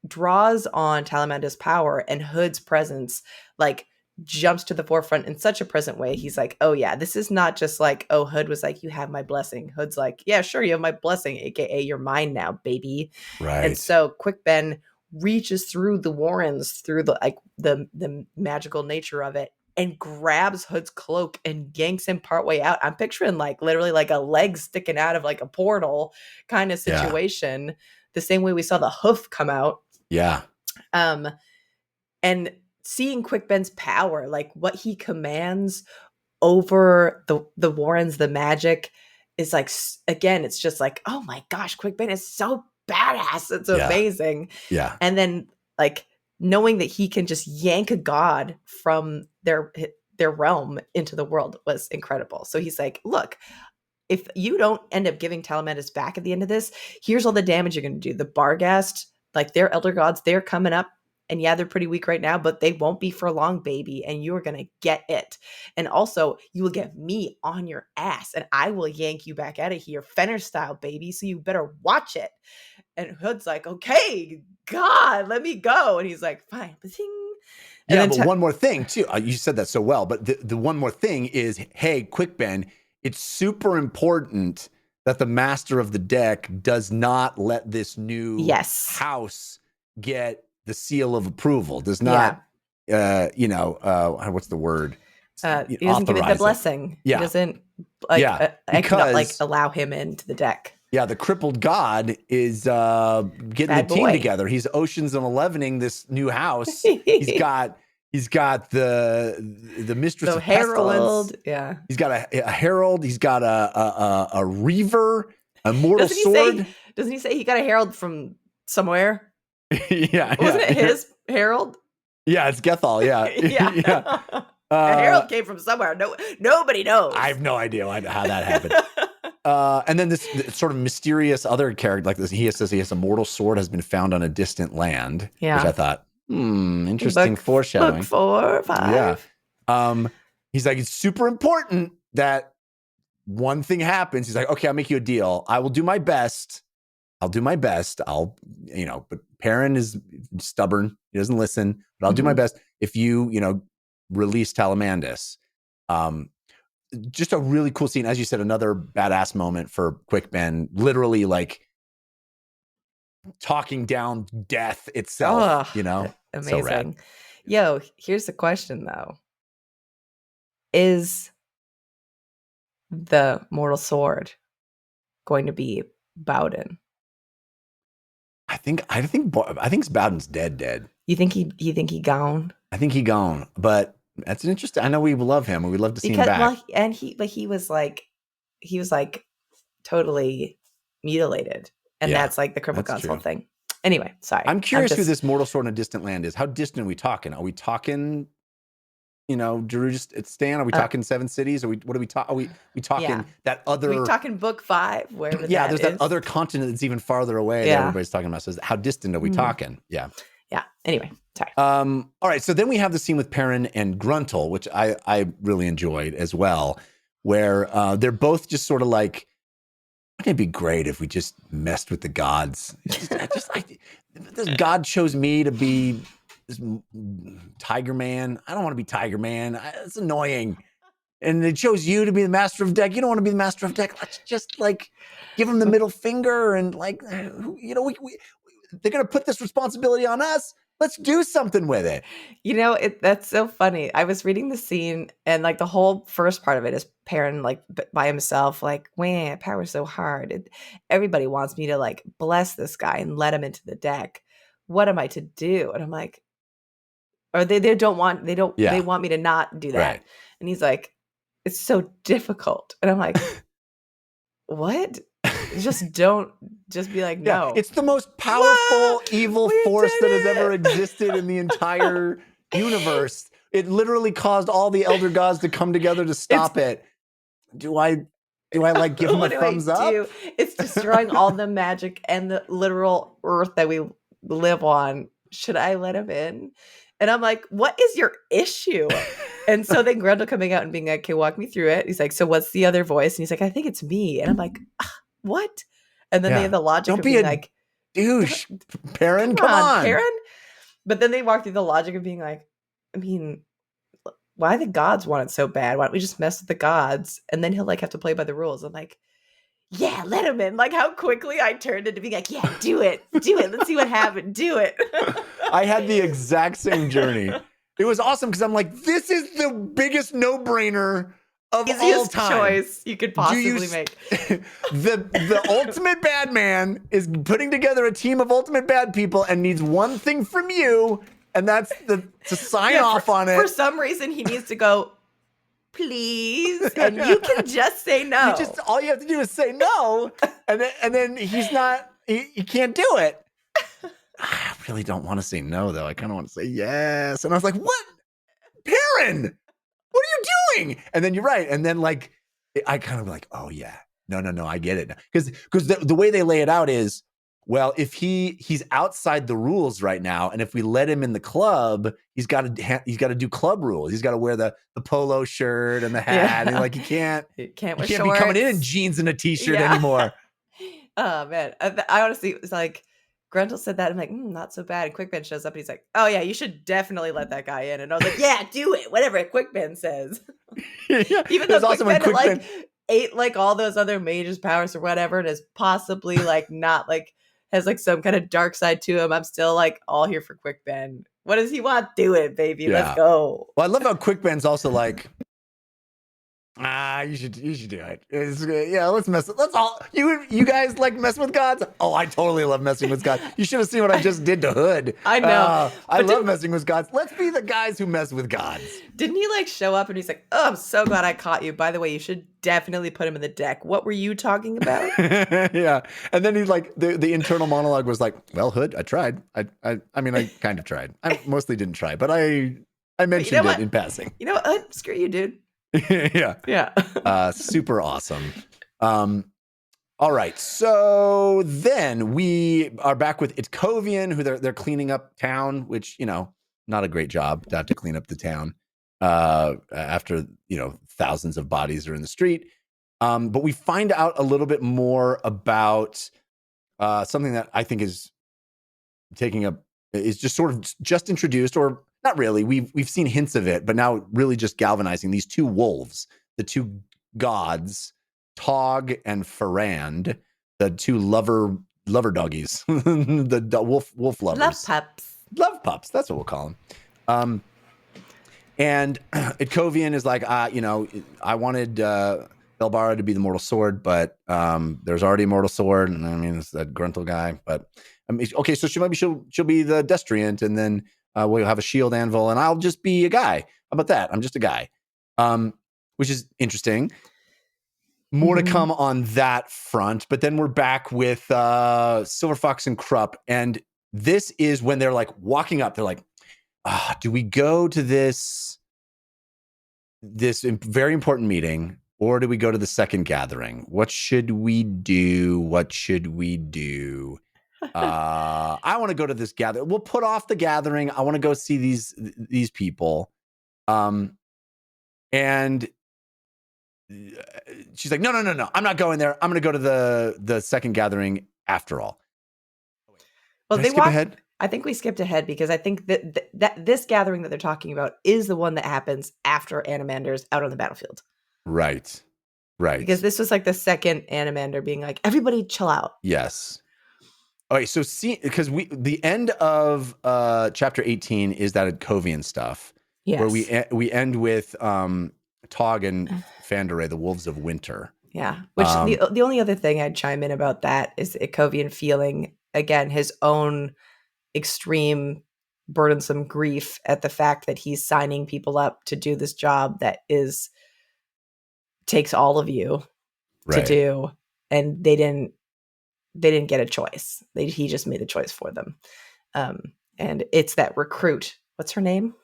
draws on Telemandus' power, and Hood's presence like jumps to the forefront in such a present way. He's like, oh yeah, this is not just like, oh, Hood was like, you have my blessing. Hood's like, yeah, sure, you have my blessing, aka you're mine now, baby. Right. And so Quick Ben reaches through the Warrens, through the magical nature of it, and grabs Hood's cloak and yanks him partway out. I'm picturing like literally like a leg sticking out of like a portal kind of situation, the same way we saw the hoof come out. Yeah. And seeing Quick Ben's power, like what he commands over the Warrens, the magic is like, again, it's just like, oh my gosh, Quick Ben is so badass. It's amazing. Yeah. And then like knowing that he can just yank a god from their realm into the world was incredible. So he's like, look, if you don't end up giving Telemandus back at the end of this, here's all the damage you're going to do. The Bargast, like their elder gods, they're coming up. And yeah, they're pretty weak right now, but they won't be for long, baby. And you're going to get it. And also, you will get me on your ass, and I will yank you back out of here, Fenner style, baby. So you better watch it. And Hood's like, okay, God, let me go. And he's like, fine. Yeah, but one more thing, too. You said that so well. But the one more thing is, hey, Quick Ben, it's super important that the master of the deck does not let this new house get the seal of approval, does not, what's the word? He doesn't give it the blessing. Yeah. He doesn't allow him into the deck. Yeah, the crippled god is getting Bad the team boy. together. He's Oceans and Elevening this new house. He's got the mistress of Herald. pestilence. Yeah. He's got a herald. He's got a reaver, a mortal sword. Doesn't he say he got a herald from somewhere? Yeah. Wasn't it his herald? Yeah, it's Gethal. Yeah. Yeah. A herald came from somewhere. Nobody knows. I have no idea how that happened. And then this sort of mysterious other character, like this, he says he has a mortal sword has been found on a distant land. Yeah. Which I thought, interesting foreshadowing. Book 4 or 5. Yeah. He's like, it's super important that one thing happens. He's like, okay, I'll make you a deal. I will do my best. I'll, but Perrin is stubborn. He doesn't listen, but I'll do my best if you release Talamandus. Just a really cool scene. As you said, another badass moment for Quick Ben, literally like talking down death itself, Amazing. So rad. Yo, here's the question though. Is the mortal sword going to be Bowden? I think Bowden's dead. You think he gone? I think he gone, but that's an interesting. I know we love him and we'd love to see him back. Well, and he was like totally mutilated, and that's like the crippled gods whole thing. Anyway, sorry. I'm curious who this mortal sword in a distant land is. How distant are we talking? Are we talking, Jerusalem? Are we talking 7 cities? What are we talking? Are we talking that other? Are we talking book 5? Wherever yeah, there's that other continent that's even farther away that everybody's talking about. So how distant are we talking? Yeah. Yeah. Anyway, sorry. All right. So then we have the scene with Perrin and Gruntle, which I really enjoyed as well, where they're both just sort of like, wouldn't it be great if we just messed with the gods? This God chose me to be this Tiger Man. I don't want to be Tiger Man. It's annoying. And they chose you to be the master of deck. You don't want to be the master of deck. Let's just like give him the middle finger and like, they're going to put this responsibility on us. Let's do something with it. That's so funny. I was reading the scene and like the whole first part of it is Perrin like by himself, like, man, power's so hard. Everybody wants me to like bless this guy and let him into the deck. What am I to do? And I'm like, or they want me to not do that. Right. And he's like, it's so difficult. And I'm like, what? Just be like, no. It's the most powerful evil force that has ever existed in the entire universe. It literally caused all the elder gods to come together to stop it. Do I like give him a thumbs up? It's destroying all the magic and the literal earth that we live on. Should I let him in? And I'm like, what is your issue? And so then Grundle coming out and being like, okay, walk me through it. He's like, so what's the other voice? And he's like, I think it's me. And I'm like, what? And then they have the logic of being like, douche, Perrin, come on, Perrin. But then they walk through the logic of being like, I mean, why the gods want it so bad? Why don't we just mess with the gods? And then he'll like have to play by the rules. I'm like, yeah, let him in. Like how quickly I turned into being like, yeah, do it. Let's see what happened. Do it. I had the exact same journey. It was awesome because I'm like, this is the biggest no-brainer of all time. Choice you could possibly make. The ultimate bad man is putting together a team of ultimate bad people and needs one thing from you, and that's to sign off on it. For some reason, he needs to go, please, and you can just say no. All you have to do is say no, and then he's not. He can't do it. I really don't want to say no, though. I kind of want to say yes. And I was like, what? Perrin, what are you doing? And then you're right. And then like, I kind of like, oh yeah, no, I get it. Because the way they lay it out is, well, if he's outside the rules right now, and if we let him in the club, he's got to do club rules. He's got to wear the polo shirt and the hat. And like, he can't be coming in jeans and a t-shirt anymore. Oh man. I honestly was like, Gruntle said that. I'm like, not so bad. And Quick Ben shows up and he's like, oh yeah, you should definitely let that guy in. And I was like, yeah, do it. Whatever Quick Ben says. Even though Quick Ben ate like all those other mages' powers or whatever, and is possibly like not like has like some kind of dark side to him, I'm still like all here for Quick Ben. What does he want? Do it, baby. Let's go. Well, I love how Quick Ben's also like, you should do it. Let's mess. Let's all you guys like mess with gods. Oh, I totally love messing with gods. You should have seen what I just did to Hood. I know. I love messing with gods. Let's be the guys who mess with gods. Didn't he like show up and he's like, oh, I'm so glad I caught you. By the way, you should definitely put him in the deck. What were you talking about? Yeah. And then he's like, the internal monologue was like, well, Hood, I tried. I mean, I kind of tried. I mostly didn't try, but I mentioned it in passing. You know what, Hood? Screw you, dude. Yeah. Super awesome. All right. So then we are back with Itkovian, who they're cleaning up town, which, not a great job to have to clean up the town after, thousands of bodies are in the street. But we find out a little bit more about something that I think is is just sort of just introduced, or not really. We've seen hints of it, but now really just galvanizing these two wolves, the two gods, Tog and Farand, the two lover doggies, the wolf lovers, love pups. That's what we'll call them. And Itkovian is like, I wanted Belbara to be the mortal sword, but there's already a mortal sword, and I mean it's that Gruntle guy. But okay, so she'll be the Destriant, and then we'll have a shield anvil, and I'll just be a guy. How about that? I'm just a guy, which is interesting. More to come on that front, but then we're back with Silver Fox and Krupp, and this is when they're like walking up. They're like, do we go to this very important meeting, or do we go to the second gathering? What should we do? I want to go to this gathering. We'll put off the gathering. I want to go see these people. And she's like, no. I'm not going there. I'm going to go to the second gathering after all. Well, Did I skip ahead? I think we skipped ahead because I think that this gathering that they're talking about is the one that happens after Animander's out on the battlefield. Right. Because this was like the second Animander being like, everybody chill out. Yes. Okay, so because the end of chapter 18 is that Itkovian stuff. Yes. Where we end with Tog and Fanderay, the Wolves of Winter. Yeah. Which the only other thing I'd chime in about that is Itkovian feeling, again, his own extreme burdensome grief at the fact that he's signing people up to do this job that takes all of you to do, and they didn't get a choice. He just made the choice for them. And it's that recruit. What's her name?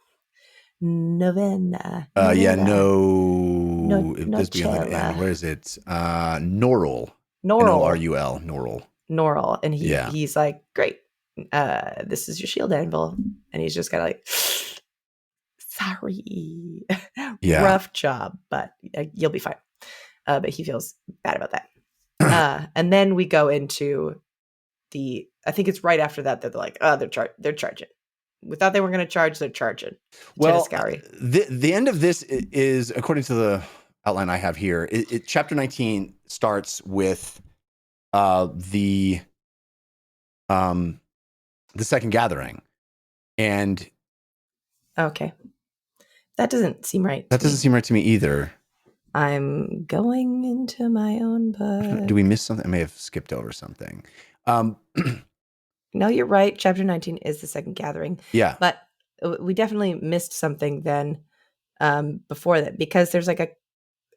Novena. No. It does begin with N. Where is it? Norrell. Norrell. Norrell. And he's like, great. This is your shield anvil. And he's just kind of like, sorry. Yeah. Rough job, but you'll be fine. But he feels bad about that. And then we go into I think it's right after that they're like, they're charging. We thought they were going to charge, they're charging. Well, the end of this is, according to the outline I have here, chapter 19 starts with the second gathering. And okay. That doesn't seem right. That doesn't seem right to me either. I'm going into my own book. Do we miss something? I may have skipped over something. No, you're right. Chapter 19 is the second gathering. Yeah. But we definitely missed something then before that, because there's like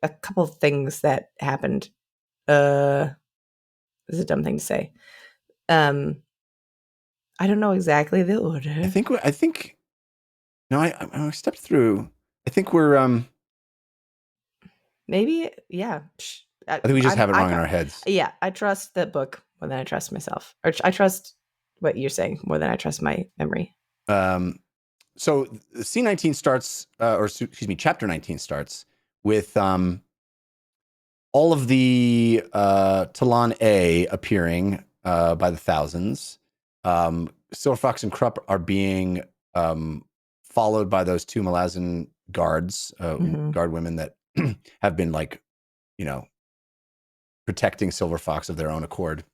a couple of things that happened. This is a dumb thing to say. I don't know exactly the order. I think no, I stepped through. I think we're maybe, yeah. I think we just have it wrong in our heads. Yeah, I trust the book more than I trust myself. Or I trust what you're saying more than I trust my memory. So C19 starts, chapter 19 starts with all of the Talon A appearing by the thousands. Silver Fox and Krupp are being followed by those two Malazan guards, guard women that have been protecting Silver Fox of their own accord.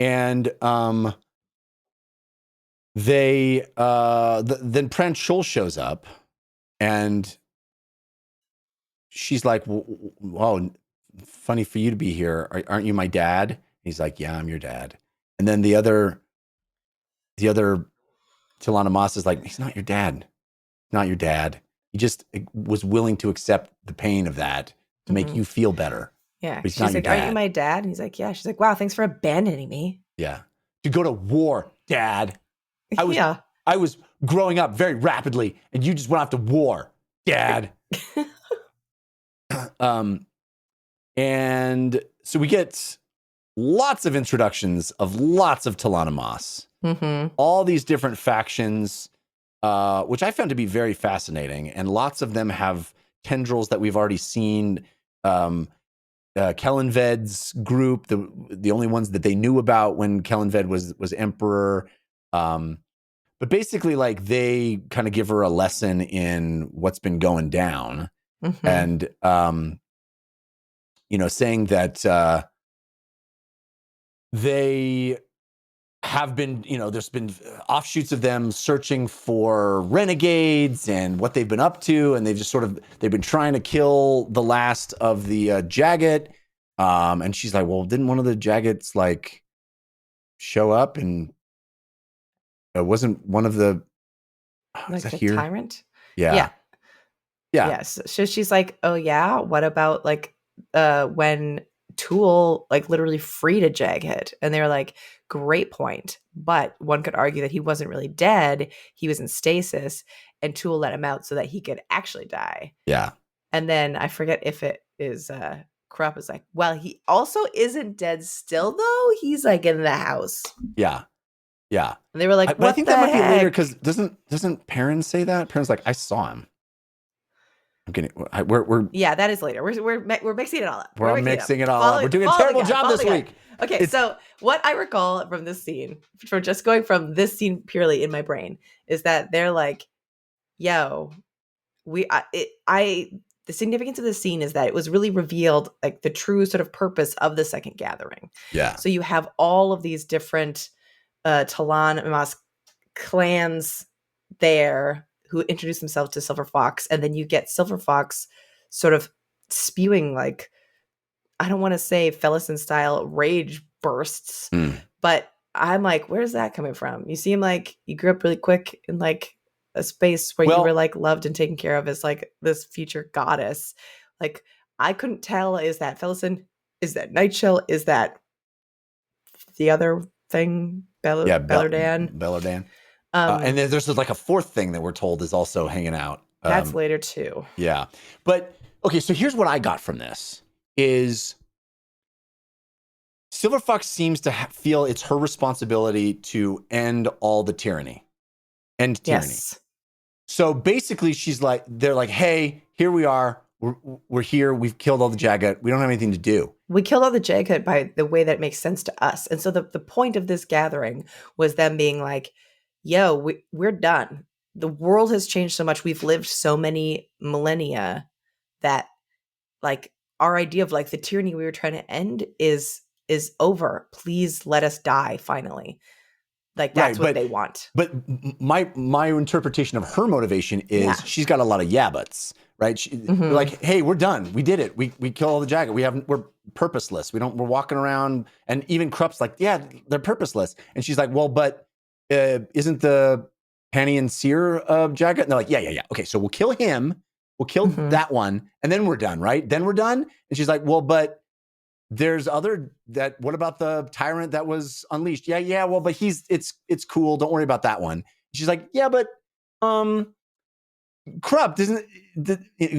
And then Pran Scholl shows up, and she's like, "Wow, funny for you to be here. Aren't you my dad?" He's like, "Yeah, I'm your dad." And then the other Tilana Moss is like, "He's not your dad. Not your dad. He just was willing to accept the pain of that to make you feel better." Yeah. She's like, "Are you my dad?" And he's like, "Yeah." She's like, "Wow, thanks for abandoning me." Yeah. To go to war, Dad. I was growing up very rapidly, and you just went off to war, Dad. And so we get lots of introductions of lots of Talana Moss. All these different factions, which I found to be very fascinating. And lots of them have tendrils that we've already seen Kellenved's group, the only ones that they knew about when Kellenved was emperor. But basically, like, they kind of give her a lesson in what's been going down, and saying that they have been, there's been offshoots of them searching for renegades and what they've been up to, and they've been trying to kill the last of the Jagged. And she's like, well, didn't one of the Jaggeds like show up, and it wasn't one of the like the here? tyrant? Yeah. Yes. So she's like, oh yeah, what about like when Tool like literally freed a Jaghead? And they're like, great point. But one could argue that he wasn't really dead. He was in stasis, and Tool let him out so that he could actually die. Yeah. And then I forget if it is Krupp is like, well, he also isn't dead still though. He's like in the house. Yeah. And they were like, but I think that might heck? be later, because doesn't Perrin say that? Perrin's like, I saw him. I'm getting. We're yeah, that is later. We're mixing it all up. We're mixing it all up. We're doing a terrible job this week. Okay, so what I recall from this scene, from just going from this scene purely in my brain, is that they're like, "Yo, the significance of this scene is that it was really revealed like the true sort of purpose of the Second Gathering." Yeah. So you have all of these different Talon and Mas clans there who introduce themselves to Silver Fox, and then you get Silver Fox sort of spewing like, I don't want to say Fellison style rage bursts, but I'm like, where's that coming from? You seem like you grew up really quick in like a space where you were like loved and taken care of as like this future goddess. Like, I couldn't tell, is that Fellison? Is that Nightshell? Is that the other thing? Bellardan? Bellardan. And then there's like a fourth thing that we're told is also hanging out. That's later too. Yeah. But okay, so here's what I got from this is Silver Fox seems to feel it's her responsibility to end all the tyranny. End tyranny. Yes. So basically they're like, hey, here we are. We're here. We've killed all the Jagged. We don't have anything to do. We killed all the Jagged by the way that makes sense to us. And so the point of this gathering was them being like, yo, we're done. The world has changed so much. We've lived so many millennia that like our idea of like the tyranny we were trying to end is over. Please let us die finally. Like that's what they want. But my interpretation of her motivation is she's got a lot of yabbits, right? They're like, hey, we're done. We did it. We killed all the Jagged. We're purposeless. We're walking around, and even Krupp's like, yeah, they're purposeless. And she's like, well, but isn't the Panny and Seer Jagged? And they're like, yeah. Okay, so we'll kill him. We'll kill that one, and then we're done, right? Then we're done. And she's like, well, but there's what about the tyrant that was unleashed? Yeah. Well, but it's cool. Don't worry about that one. She's like, yeah, but Krupp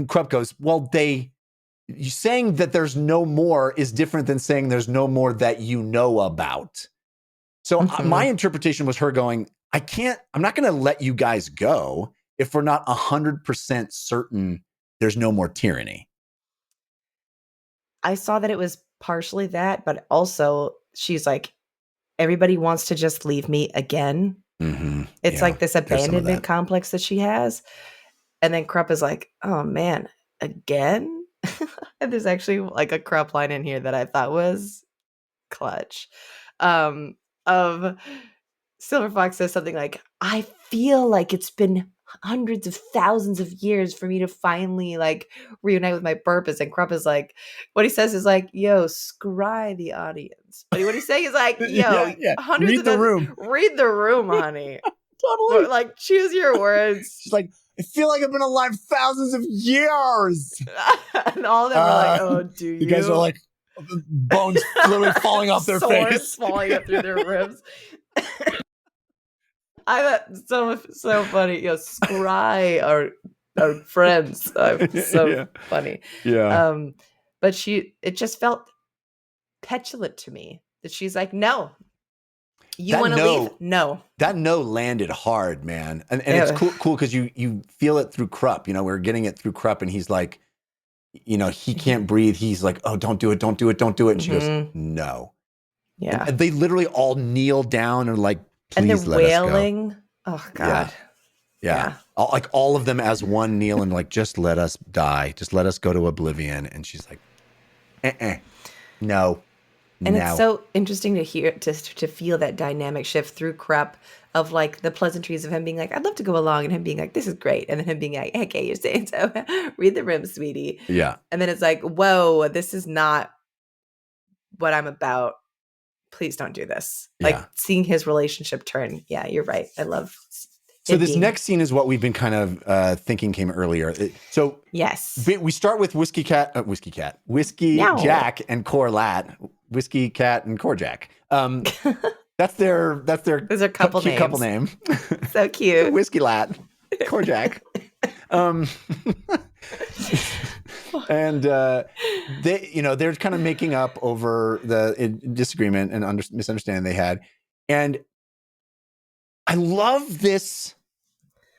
Krupp goes, well, you saying that there's no more is different than saying there's no more that you know about. So my interpretation was her going, I'm not going to let you guys go if we're not 100% certain there's no more tyranny. I saw that it was partially that, but also she's like, everybody wants to just leave me again. It's like this abandonment complex that she has. And then Krupp is like, oh man, again? And there's actually like a Krupp line in here that I thought was clutch. Of Silver Fox says something like, I feel like it's been hundreds of thousands of years for me to finally like reunite with my purpose. And Krupp is like, what he says is like, yo, scry the audience. But what he's saying is like, yo, hundreds read of the room. Read the room, honey. Totally. Like, choose your words. She's like, I feel like I've been alive thousands of years. And all of them are like, oh, do you? You guys are like, bones literally falling off their face. Falling up through their ribs. I thought so funny. You know, scry our friends. Funny. Yeah. But it just felt petulant to me that she's like, no. You want to leave? No. That no landed hard, man. And it's cool because you feel it through Krupp. You know, we're getting it through Krupp, and he's like, he can't breathe. He's like, oh, don't do it, don't do it, don't do it. And she goes, Mhm. no. Yeah. And they literally all kneel down and like, And they're please let us go. wailing. Oh God. Yeah. All of them as one kneel and like, just let us die. Just let us go to oblivion. And she's like, no. And it's so interesting to hear, to feel that dynamic shift through Krupp of like the pleasantries of him being like, I'd love to go along, and him being like, this is great. And then him being like, okay, you're saying so. Read the room, sweetie. Yeah. And then it's like, whoa, this is not what I'm about. Please don't do this. Like seeing his relationship turn. Yeah, you're right. I love. So this next scene is what we've been kind of thinking came earlier. So yes, we start with Whiskey Jack and Corlat. Whiskey Cat and Corjack. That's their those are couple cute names. Couple name. So cute. Whiskey Lat, Corjack. And they're kind of making up over the disagreement and misunderstanding they had. And I love this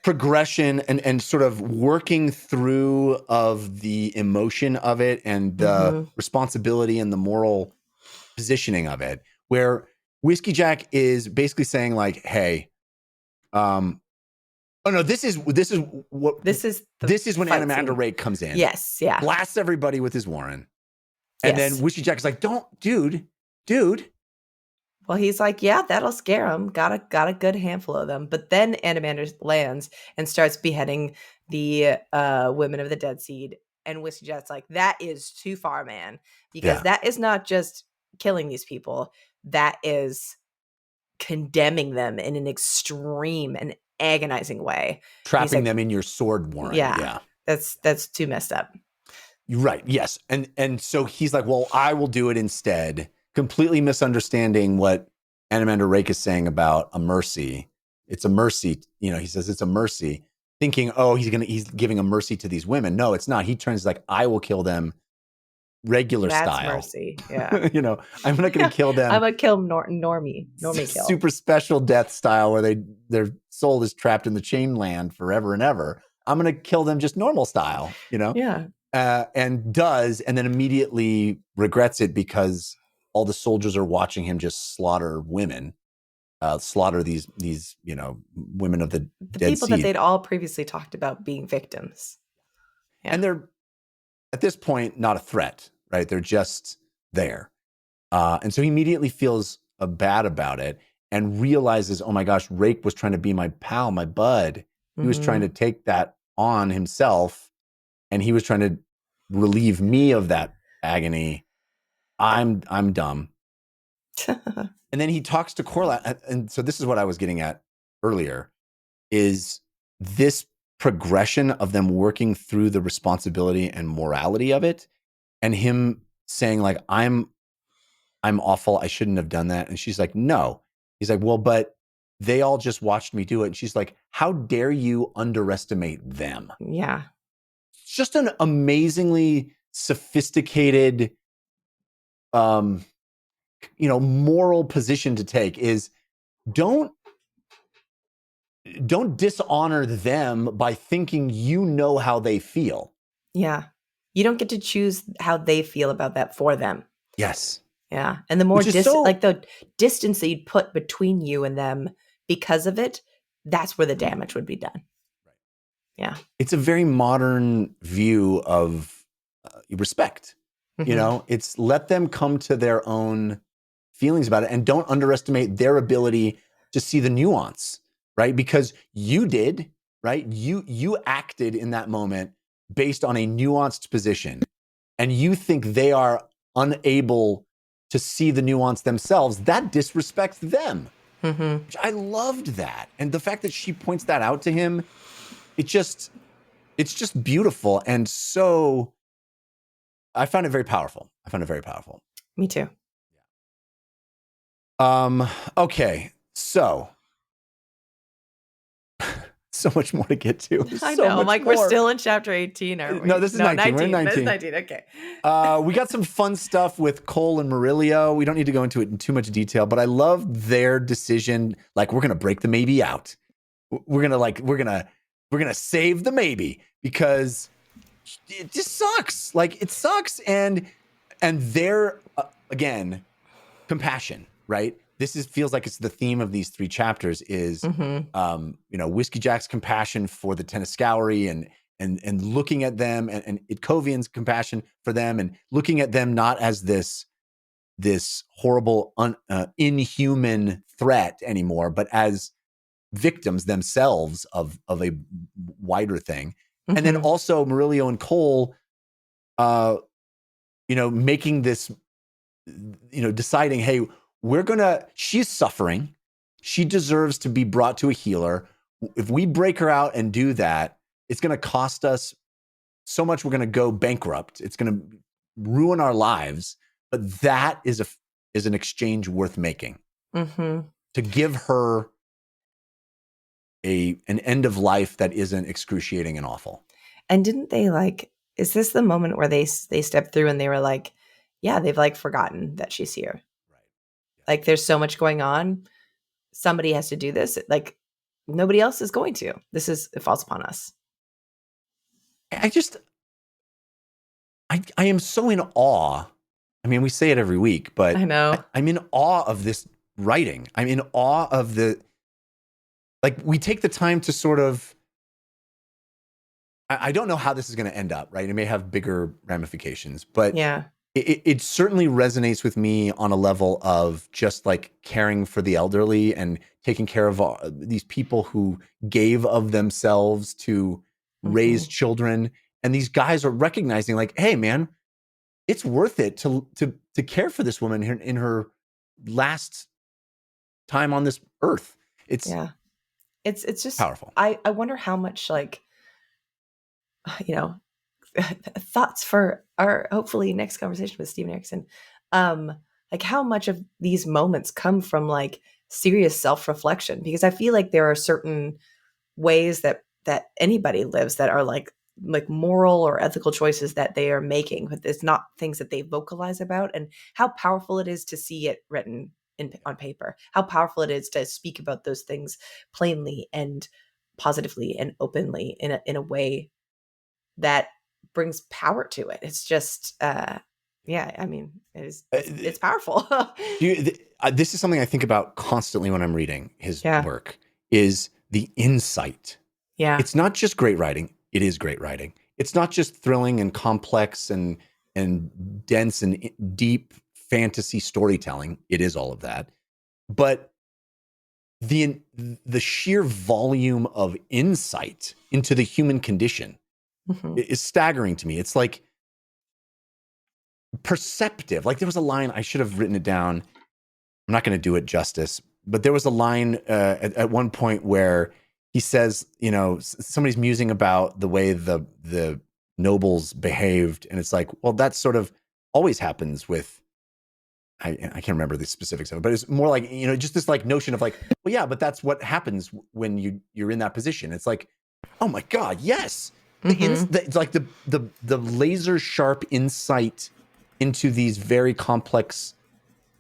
progression and sort of working through of the emotion of it and the responsibility and the moral positioning of it, where Whiskey Jack is basically saying like, hey, this is when Animander Rake comes in. Yes, yeah. Blasts everybody with his Warren. And then Whiskey Jack is like, dude. Well, he's like, yeah, that'll scare him. Got a good handful of them. But then Animander lands and starts beheading the women of the Dead Seed. And Whiskey Jack's like, that is too far, man. Because that is not just killing these people. That is condemning them in an extreme and agonizing way. Trapping them in your sword warren. Yeah. That's too messed up. You're right. Yes. And so he's like, well, I will do it instead. Completely misunderstanding what Animander Rake is saying about a mercy. It's a mercy. He says it's a mercy, thinking, oh, he's giving a mercy to these women. No, it's not. He turns like, I will kill them regular That's style. Mercy. Yeah. I'm not going to kill them. I'm going to kill Normie kill. Super special death style where their soul is trapped in the chain land forever and ever. I'm going to kill them just normal style, Yeah. And then immediately regrets it because all the soldiers are watching him just slaughter women, slaughter these women of the dead people seed. that they'd all previously talked about being victims. Yeah. And they're at this point not a threat, right? They're just there. And so he immediately feels bad about it and realizes, oh my gosh, Rake was trying to be my pal, my bud. He was trying to take that on himself, and he was trying to relieve me of that agony. I'm dumb. And then he talks to Corlat. And so this is what I was getting at earlier, is this progression of them working through the responsibility and morality of it, and him saying like, I'm awful. I shouldn't have done that. And she's like, no. He's like, well, but they all just watched me do it. And she's like, how dare you underestimate them? Yeah. It's just an amazingly sophisticated, moral position to take, is don't dishonor them by thinking how they feel. Yeah. You don't get to choose how they feel about that for them. Yes. Yeah. And the more the distance that you'd put between you and them because of it, that's where the damage would be done. Right. Yeah. It's a very modern view of respect. It's let them come to their own feelings about it, and don't underestimate their ability to see the nuance, right? Because you did, right? You acted in that moment based on a nuanced position, and you think they are unable to see the nuance themselves. That disrespects them. Which I loved that. And the fact that she points that out to him, it's just beautiful. And so I found it very powerful. Me too. Okay. So much more to get to. I know. I'm like, we're still in chapter 18, aren't we? No, this is 19. We're in 19. This is 19. Okay. We got some fun stuff with Cole and Murillo. We don't need to go into it in too much detail, but I love their decision. Like, we're going to break the maybe out. We're going to save the maybe, because it just sucks. Like it sucks. And there again, compassion, right? Feels like it's the theme of these 3 chapters is, Whiskey Jack's compassion for the Tenniscowry and looking at them and Itkovian's compassion for them and looking at them not as this horrible, inhuman threat anymore, but as victims themselves of a wider thing. And then also Murillo and Cole, making this, deciding, hey, she's suffering. She deserves to be brought to a healer. If we break her out and do that, it's going to cost us so much. We're going to go bankrupt. It's going to ruin our lives. But that is an exchange worth making. To give her an end of life that isn't excruciating and awful. And didn't they is this the moment where they stepped through and they were like, yeah, they've forgotten that she's here. Right. There's so much going on. Somebody has to do this. Nobody else is going to. It falls upon us. I am so in awe. I mean, we say it every week, but I know I'm in awe of this writing. I'm in awe of we take the time to sort of, I don't know how this is going to end up, right? It may have bigger ramifications, but yeah, it certainly resonates with me on a level of just caring for the elderly and taking care of these people who gave of themselves to raise children. And these guys are recognizing hey, man, it's worth it to care for this woman in her last time on this earth. It's just powerful. I wonder how much thoughts for our hopefully next conversation with Steven Erikson. How much of these moments come from serious self-reflection, because I feel like there are certain ways that anybody lives that are moral or ethical choices that they are making, but it's not things that they vocalize about, and how powerful it is to see it written on paper, how powerful it is to speak about those things plainly and positively and openly in a way that brings power to it. It's just, I mean, it's powerful. This is something I think about constantly when I'm reading his work, is the insight. Yeah. It's not just great writing. It is great writing. It's not just thrilling and complex and dense and deep fantasy storytelling. It is all of that. But the sheer volume of insight into the human condition is staggering to me. It's perceptive. There was a line, I should have written it down. I'm not going to do it justice, but there was a line at one point where he says, somebody's musing about the way the nobles behaved. And it's well, that sort of always happens with, I can't remember the specifics of it, but it's more just this notion of well, yeah, but that's what happens when you're in that position. It's oh my God, yes. It's the laser sharp insight into these very complex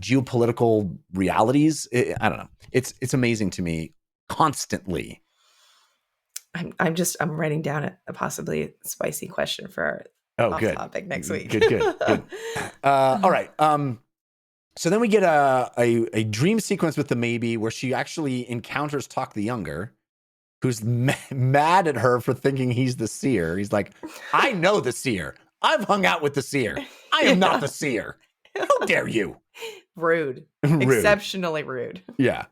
geopolitical realities. I don't know. It's amazing to me constantly. I'm writing down a possibly spicy question for our good topic next week. Good. All right. So then we get a dream sequence with the Maybe, where she actually encounters Talk the Younger, who's mad at her for thinking he's the seer. He's like, I know the seer. I've hung out with the seer. I am not the seer. How dare you? Rude. Exceptionally rude. Yeah.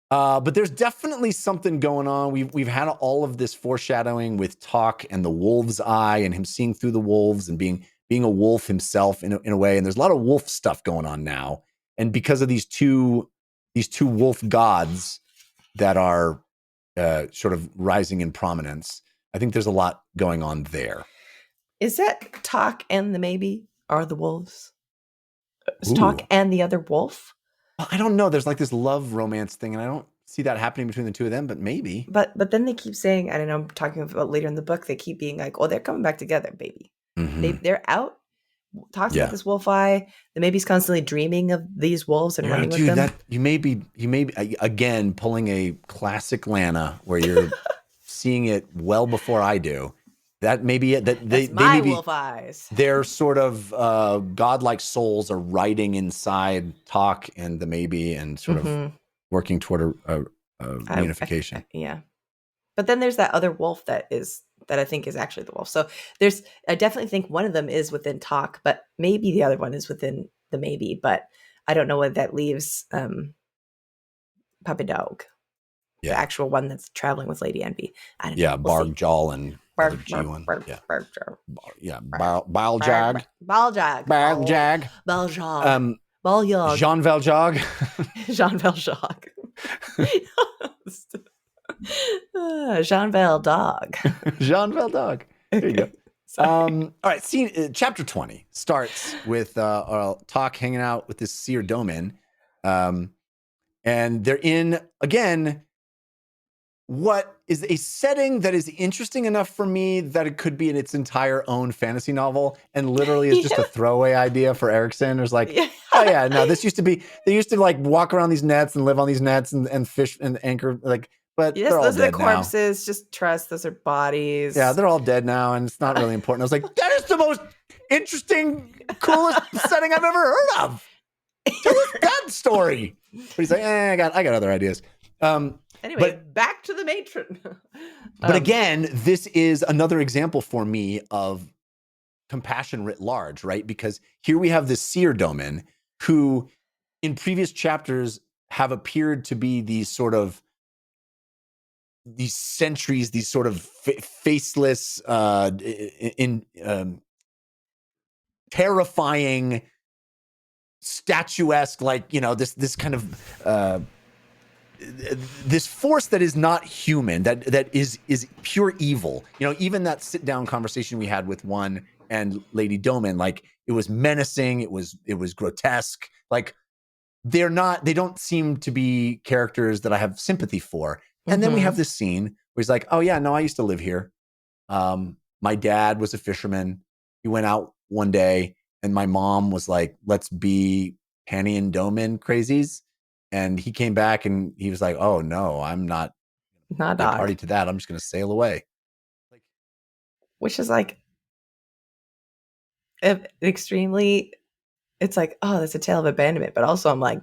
But there's definitely something going on. We've had all of this foreshadowing with Talk and the wolf's eye and him seeing through the wolves and being a wolf himself in a way. And there's a lot of wolf stuff going on now. And because of these two wolf gods that are sort of rising in prominence, I think there's a lot going on there. Is that Talk and the Maybe are the wolves? Is Talk and the other wolf? Well, I don't know. There's this love romance thing, and I don't see that happening between the two of them, but maybe. But then they keep saying, I don't know, I'm talking about later in the book, they keep being oh, they're coming back together, baby. They're out. Talks about this wolf eye. The Maybe's constantly dreaming of these wolves and running with them. You may be again pulling a classic Lana, where you're seeing it well before I do. That may be it. That That's they my may be wolf eyes. their sort of godlike souls are riding inside Talk and the Maybe and sort of working toward a reunification. Yeah. But then there's that other wolf that I think is actually the wolf. So I definitely think one of them is within Talk, but maybe the other one is within the Maybe. But I don't know what that leaves Puppy Dog, the actual one that's traveling with Lady Envy. I don't know. We'll Bargjaw and other G one. Baljag. Baljag. Jean Valjean. Jean Valjean. Jean Dog. Jean Dog. There you go. All right. Chapter 20 starts with Talk hanging out with this seer Domin. And they're in, again, what is a setting that is interesting enough for me that it could be in its entire own fantasy novel, and literally is just a throwaway idea for Erikson. There's like, oh yeah, no, they used to like walk around these nets and live on these nets and fish and anchor, like, but yes, they're all those are dead the corpses. Now. Just trust those are bodies. Yeah, they're all dead now, and it's not really important. I was like, that is the most interesting, coolest setting I've ever heard of. Tell us that story. But he's like, I got other ideas. Anyway, back to the matron. But again, this is another example for me of compassion writ large, right? Because here we have this seer Domin who in previous chapters have appeared to be these sentries, these sort of faceless, terrifying, statuesque, like, this kind of this force that is not human, that is pure evil. Even that sit down conversation we had with one and Lady Domin, like, it was menacing, it was grotesque. Like, they don't seem to be characters that I have sympathy for. And then we have this scene where he's like, oh yeah, no, I used to live here. My dad was a fisherman. He went out one day and my mom was like, let's be Penny and Domin crazies. And he came back and he was like, oh no, I'm not party to that. I'm just going to sail away. Which is like extremely, it's like, oh, that's a tale of abandonment. But also I'm like,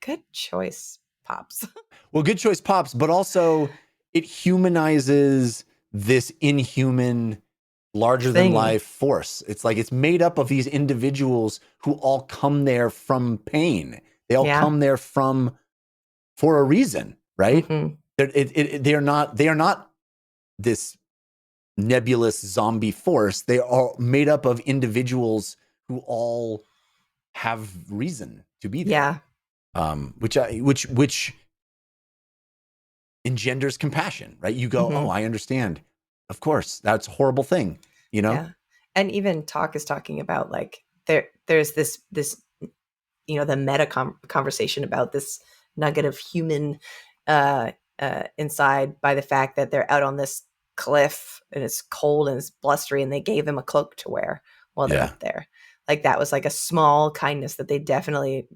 good choice, Pops. Well, good choice, Pops. But also it humanizes this inhuman, larger than life force. It's like it's made up of these individuals who all come there from pain. They all come there for a reason, right? They are not this nebulous zombie force. They are made up of individuals who all have reason to be there. Yeah. Which engenders compassion, right? You go, oh, I understand. Of course, that's a horrible thing, Yeah. And even Talk is talking about like there's this the meta conversation about this nugget of human inside by the fact that they're out on this cliff and it's cold and it's blustery and they gave him a cloak to wear while they're up there. Like that was like a small kindness that they definitely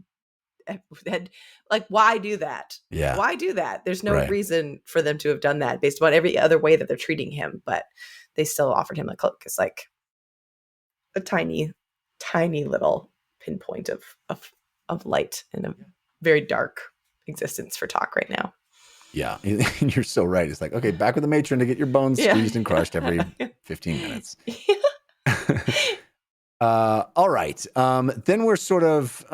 had. Like, why do that? Yeah. Why do that? There's no reason for them to have done that based on every other way that they're treating him, but they still offered him a cloak. It's like a tiny, tiny little pinpoint of light in a very dark existence for Talk right now. Yeah, you're so right. It's like, okay, back with the matron to get your bones squeezed and crushed every 15 minutes. All right. Then we're sort of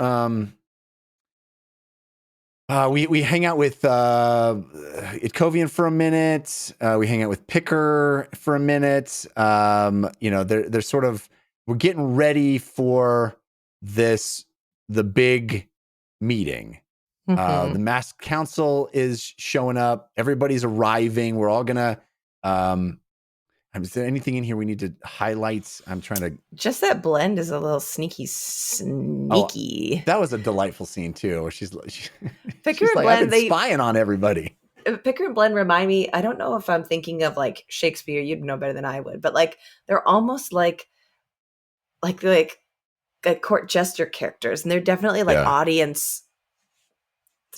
we hang out with Itkovian for a minute. We hang out with Picker for a minute. They're sort of, we're getting ready for the big meeting. The masked council is showing up. Everybody's arriving. We're all gonna is there anything in here we need to highlight? I'm trying to just that blend is a little sneaky. That was a delightful scene too, where she's Picker and like, Blend, I've been spying on everybody. Picker and Blend remind me, I don't know if I'm thinking of like Shakespeare, you'd know better than I would, but like they're almost like court jester characters, and they're definitely like audience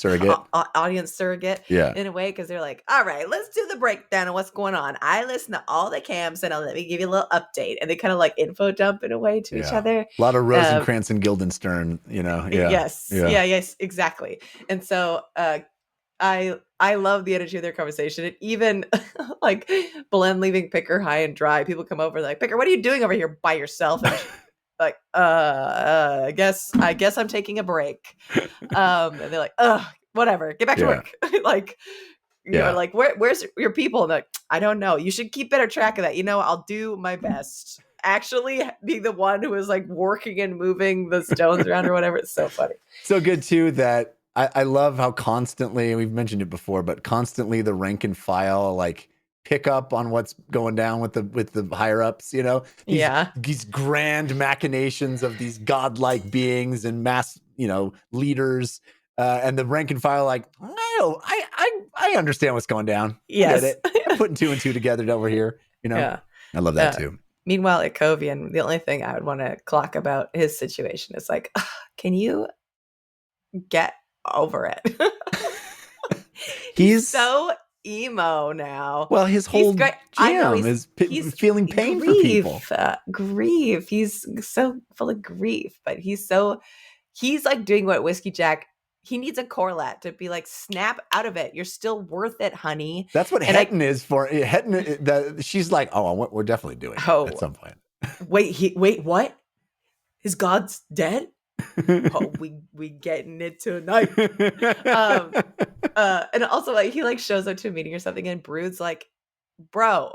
surrogate. Audience surrogate Yeah. in a way, because they're like, all right, let's do the breakdown of what's going on. I listen to all the camps and let me give you a little update. And they kind of like info dump in a way to each other. A lot of Rosencrantz and Guildenstern, you know. Yeah. Yes, exactly. And so I love the energy of their conversation. And even like Belen leaving Picker high and dry. People come over like, Picker, what are you doing over here by yourself? And like, I guess I'm taking a break. And they're like, whatever, get back to work. Like, you're like, where's your people? And they're like, I don't know. You should keep better track of that. You know, I'll do my best. Actually be the one who is like working and moving the stones around or whatever. It's so funny. So good too that I love how constantly, we've mentioned it before, but constantly the rank and file like pick up on what's going down with the higher ups, you know? These grand machinations of these godlike beings and mass, you know, leaders, and the rank and file like, I understand what's going down. Yes. I get it. I'm putting 2 and 2 together over here, you know? Yeah. I love that too. Meanwhile, at Covian, the only thing I would want to clock about his situation is like, can you get over it? He's so emo now. Well, his whole jam is feeling pain for people. Grief. He's so full of grief, but he's like doing what Whiskey Jack. He needs a corlat to be like, snap out of it. You're still worth it, honey. That's what Hetton is for. Hetton, she's like, we're definitely doing it at some point. Wait, what? His god's dead? We getting it tonight. And also like he like shows up to a meeting or something, and Brood's like, bro,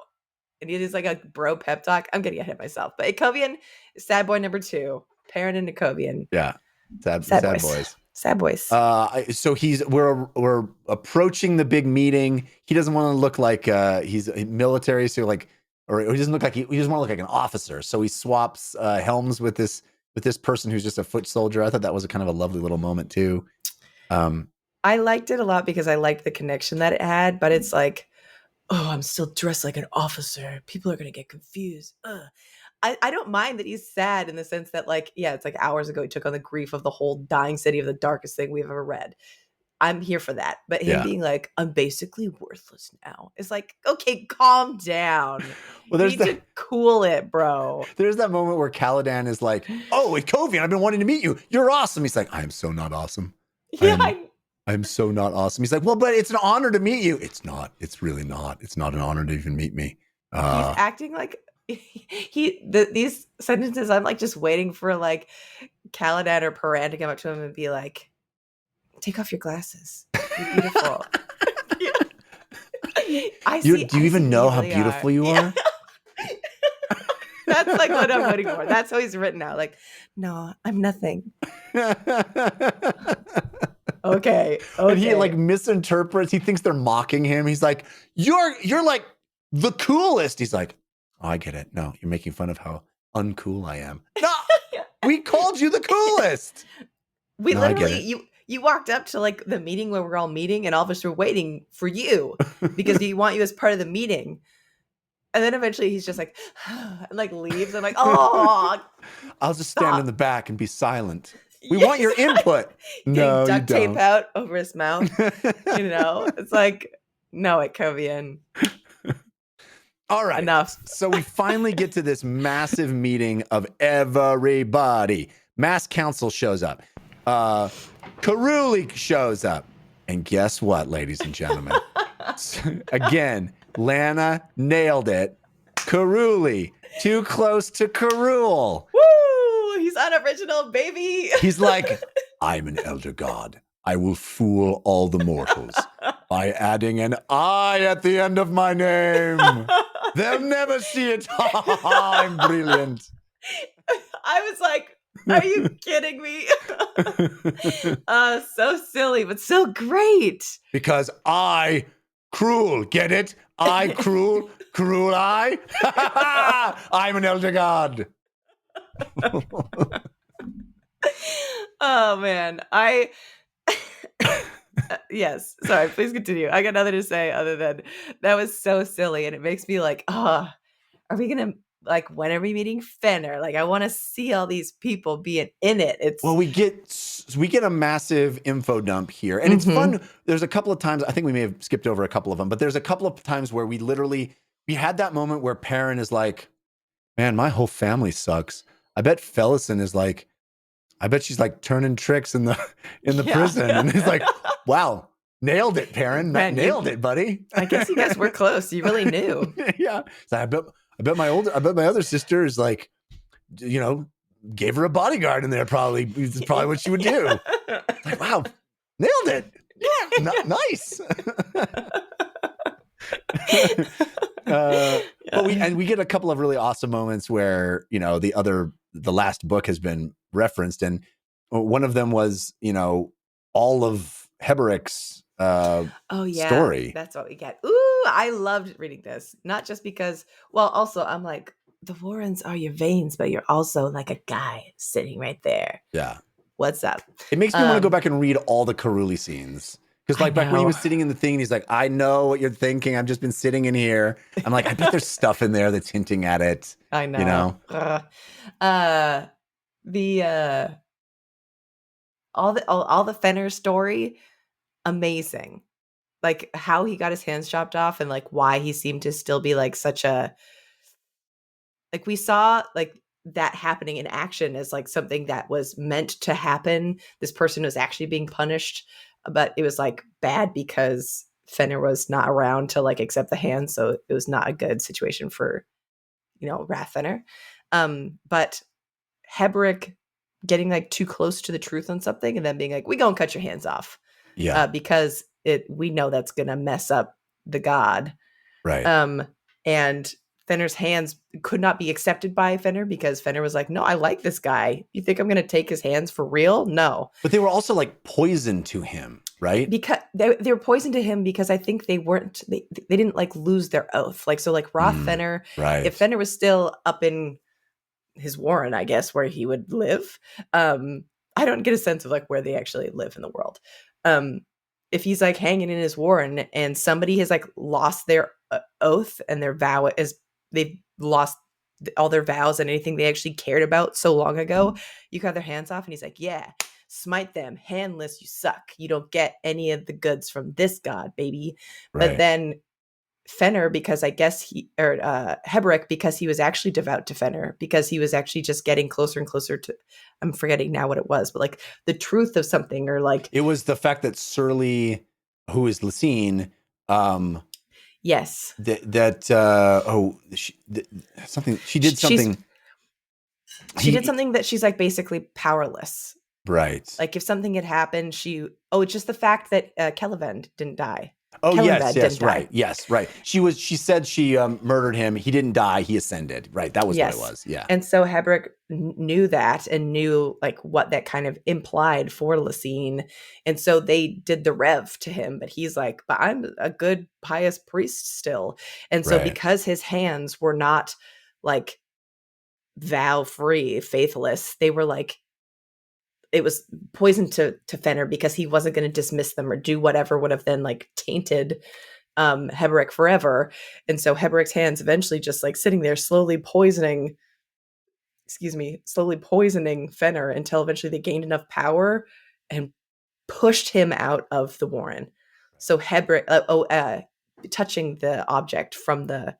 and he is like a bro pep talk. I'm gonna get hit myself, but Covian, sad boy number 2, Parent and Covian. Yeah, sad boys. Sad boys. So we're approaching the big meeting. He doesn't want to look like he's military, so like, or he doesn't look like he doesn't want to look like an officer. So he swaps helms with this person who's just a foot soldier. I thought that was a kind of a lovely little moment too. I liked it a lot because I liked the connection that it had, but it's like, oh, I'm still dressed like an officer. People are gonna get confused. I don't mind that he's sad in the sense that like, yeah, it's like hours ago he took on the grief of the whole dying city of the darkest thing we've ever read. I'm here for that. But him being like, I'm basically worthless now. It's like, okay, calm down. Well, you need to cool it, bro. There's that moment where Caladan is like, oh, Covian, I've been wanting to meet you. You're awesome. He's like, I am so not awesome. Yeah, I'm so not awesome. He's like, well, but it's an honor to meet you. It's not. It's really not. It's not an honor to even meet me. He's acting like these sentences. I'm like just waiting for like Caladan or Paran to come up to him and be like, take off your glasses. You're beautiful. Do you even know how beautiful you are? That's like what I'm waiting for. That's how he's written out. Like, no, I'm nothing. Okay. And he like misinterprets. He thinks they're mocking him. He's like, you're like the coolest. He's like, oh, I get it. No, you're making fun of how uncool I am. No, we called you the coolest. We literally, you walked up to like the meeting where we're all meeting, and all of us were waiting for you because we want you as part of the meeting. And then eventually he's just like, and like leaves. I'm like, oh, I'll just stand in the back and be silent. We want your input. No, duct tape out over his mouth. You know, it's like, no, it Covian. All right. Enough. So we finally get to this massive meeting of everybody. Mass council shows up. Karuli shows up. And guess what, ladies and gentlemen? Again, Lana nailed it. Karuli, too close to Karul. Woo! He's unoriginal, baby. He's like, I'm an elder god. I will fool all the mortals by adding an I at the end of my name. They'll never see it. I'm brilliant. I was like, are you kidding me? So silly, but so great. Because I cruel, get it? I cruel I. I'm an elder god. Oh man, yes. Sorry, please continue. I got nothing to say other than that was so silly, and it makes me like, are we gonna like, when are we meeting Fenner? Like, I want to see all these people being in it. It's Well, we get a massive info dump here, and it's fun. There's a couple of times, I think we may have skipped over a couple of them, but there's a couple of times where we had that moment where Perrin is like, man, my whole family sucks. I bet Fellison is like, I bet she's like turning tricks in the prison. And he's like, wow, nailed it, Perrin. Man, nailed it, buddy. I guess you guys were close. You really knew. Yeah. So I bet my other sister is like, you know, gave her a bodyguard in there. Probably what she would do. Like, wow, nailed it. Yeah, nice. But we get a couple of really awesome moments where, you know, the last book has been referenced, and one of them was, you know, all of Heberick's story. That's what we get. Ooh, I loved reading this. Not just because, well, also I'm like, the Warrens are your veins, but you're also like a guy sitting right there. Yeah. What's up? It makes me want to go back and read all the Caruli scenes. Because like back when he was sitting in the thing, and he's like, I know what you're thinking. I've just been sitting in here. I'm like, I bet there's stuff in there that's hinting at it. I know. You know? All the Fenner story, amazing. Like how he got his hands chopped off and like why he seemed to still be like such a, like we saw like that happening in action as like something that was meant to happen. This person was actually being punished, but it was like bad because Fenner was not around to like accept the hand. So it was not a good situation for, you know, Wrath Fenner. But Heberick getting like too close to the truth on something and then being like, we gonna cut your hands off. Yeah. Because we know that's gonna mess up the god. Right. And Fenner's hands could not be accepted by Fenner because Fenner was like, no, I like this guy. You think I'm going to take his hands for real? No. But they were also like poison to him, right? Because they were poisoned to him because I think they didn't like lose their oath. Like, so like Roth Fenner, right. If Fenner was still up in his warren, I guess, where he would live. I don't get a sense of like where they actually live in the world. If he's like hanging in his warren and somebody has like lost their oath and their vow is, they've lost all their vows and anything they actually cared about so long ago, you cut their hands off and he's like, yeah, smite them, handless, you suck. You don't get any of the goods from this god, baby. Right. But then Fenner, because I guess Heberick, because he was actually devout to Fenner, because he was actually just getting closer and closer to, I'm forgetting now what it was, but like the truth of something, or like. It was the fact that Surly, who is Lysine, yes. She did something. She did something that she's like basically powerless. Right. Like if something had happened, it's just the fact that Kelevend didn't die. Oh, yes, right. Yes, right. She said she murdered him. He didn't die. He ascended. Right. That was what it was. Yeah. And so Heberick knew that and knew like what that kind of implied for Lysine. And so they did the rev to him, but he's like, but I'm a good pious priest still. And so because his hands were not like vow free, faithless, they were like, it was poison to Fenner because he wasn't going to dismiss them or do whatever would have then like tainted Heberick forever. And so Heberick's hands eventually just like sitting there slowly poisoning Fenner until eventually they gained enough power and pushed him out of the warren. So Heberick, touching the object from the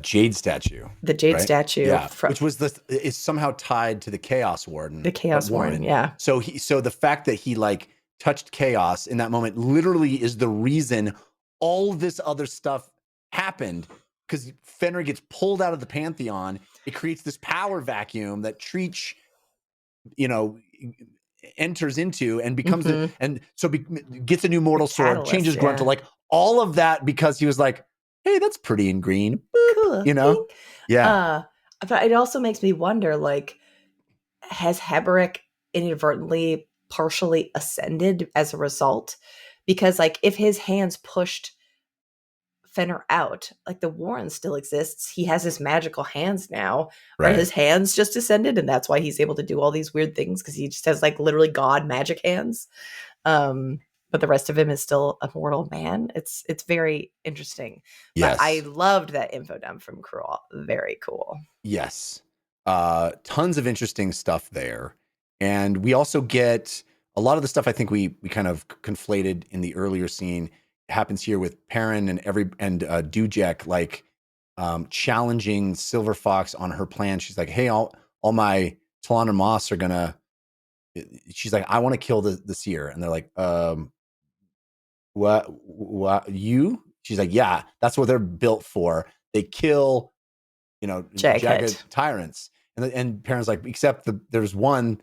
jade statue. The jade statue. Yeah. Which is somehow tied to the Chaos Warden. The Chaos Warden, yeah. So the fact that he like touched Chaos in that moment literally is the reason all this other stuff happened, because Fenrir gets pulled out of the Pantheon. It creates this power vacuum that Treach, enters into and becomes gets a new mortal sword, changes Gruntle, like all of that because he was like, hey, that's pretty and green. Boop, cool. Yeah. But it also makes me wonder, like, has Heberick inadvertently partially ascended as a result? Because, like, if his hands pushed Fenner out, like, the Warren still exists. He has his magical hands now. Right. Or his hands just ascended, and that's why he's able to do all these weird things, because he just has, like, literally god magic hands. but the rest of him is still a mortal man. It's very interesting. But I Yes. loved that info dump from Cruel. Very cool. Yes. Tons of interesting stuff there. And we also get a lot of the stuff I think we kind of conflated in the earlier scene happens here with Perrin and Dujek, like challenging Silver Fox on her plan. She's like, hey, all my Talana Moss are gonna, she's like, I want to kill the seer. And they're like, what you? She's like, yeah, that's what they're built for. They kill, jagged tyrants. And Perrin's like, except there's one.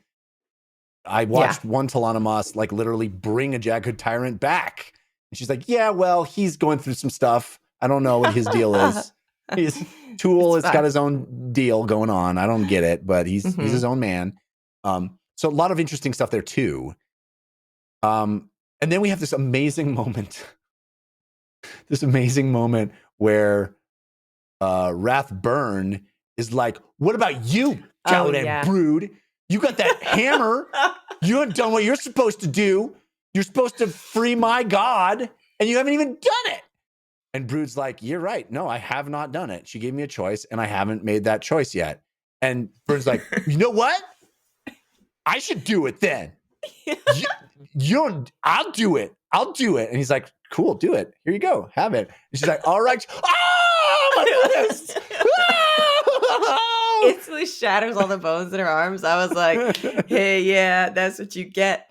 I watched one Talana Moss like literally bring a jagged tyrant back. And she's like, yeah, well, he's going through some stuff. I don't know what his deal is. His Tool has got his own deal going on. I don't get it, but he's his own man. So a lot of interesting stuff there too. And then we have this amazing moment. This amazing moment where Rathburn is like, what about you, Caladan brood? You got that hammer. You haven't done what you're supposed to do. You're supposed to free my god, and you haven't even done it. And Brood's like, you're right. No, I have not done it. She gave me a choice, and I haven't made that choice yet. And Burn's like, you know what? I should do it then. I'll do it. I'll do it. And he's like, cool, do it. Here you go. Have it. And she's like, all right. Oh, my goodness. Instantly shatters all the bones in her arms. I was like, hey, yeah, that's what you get.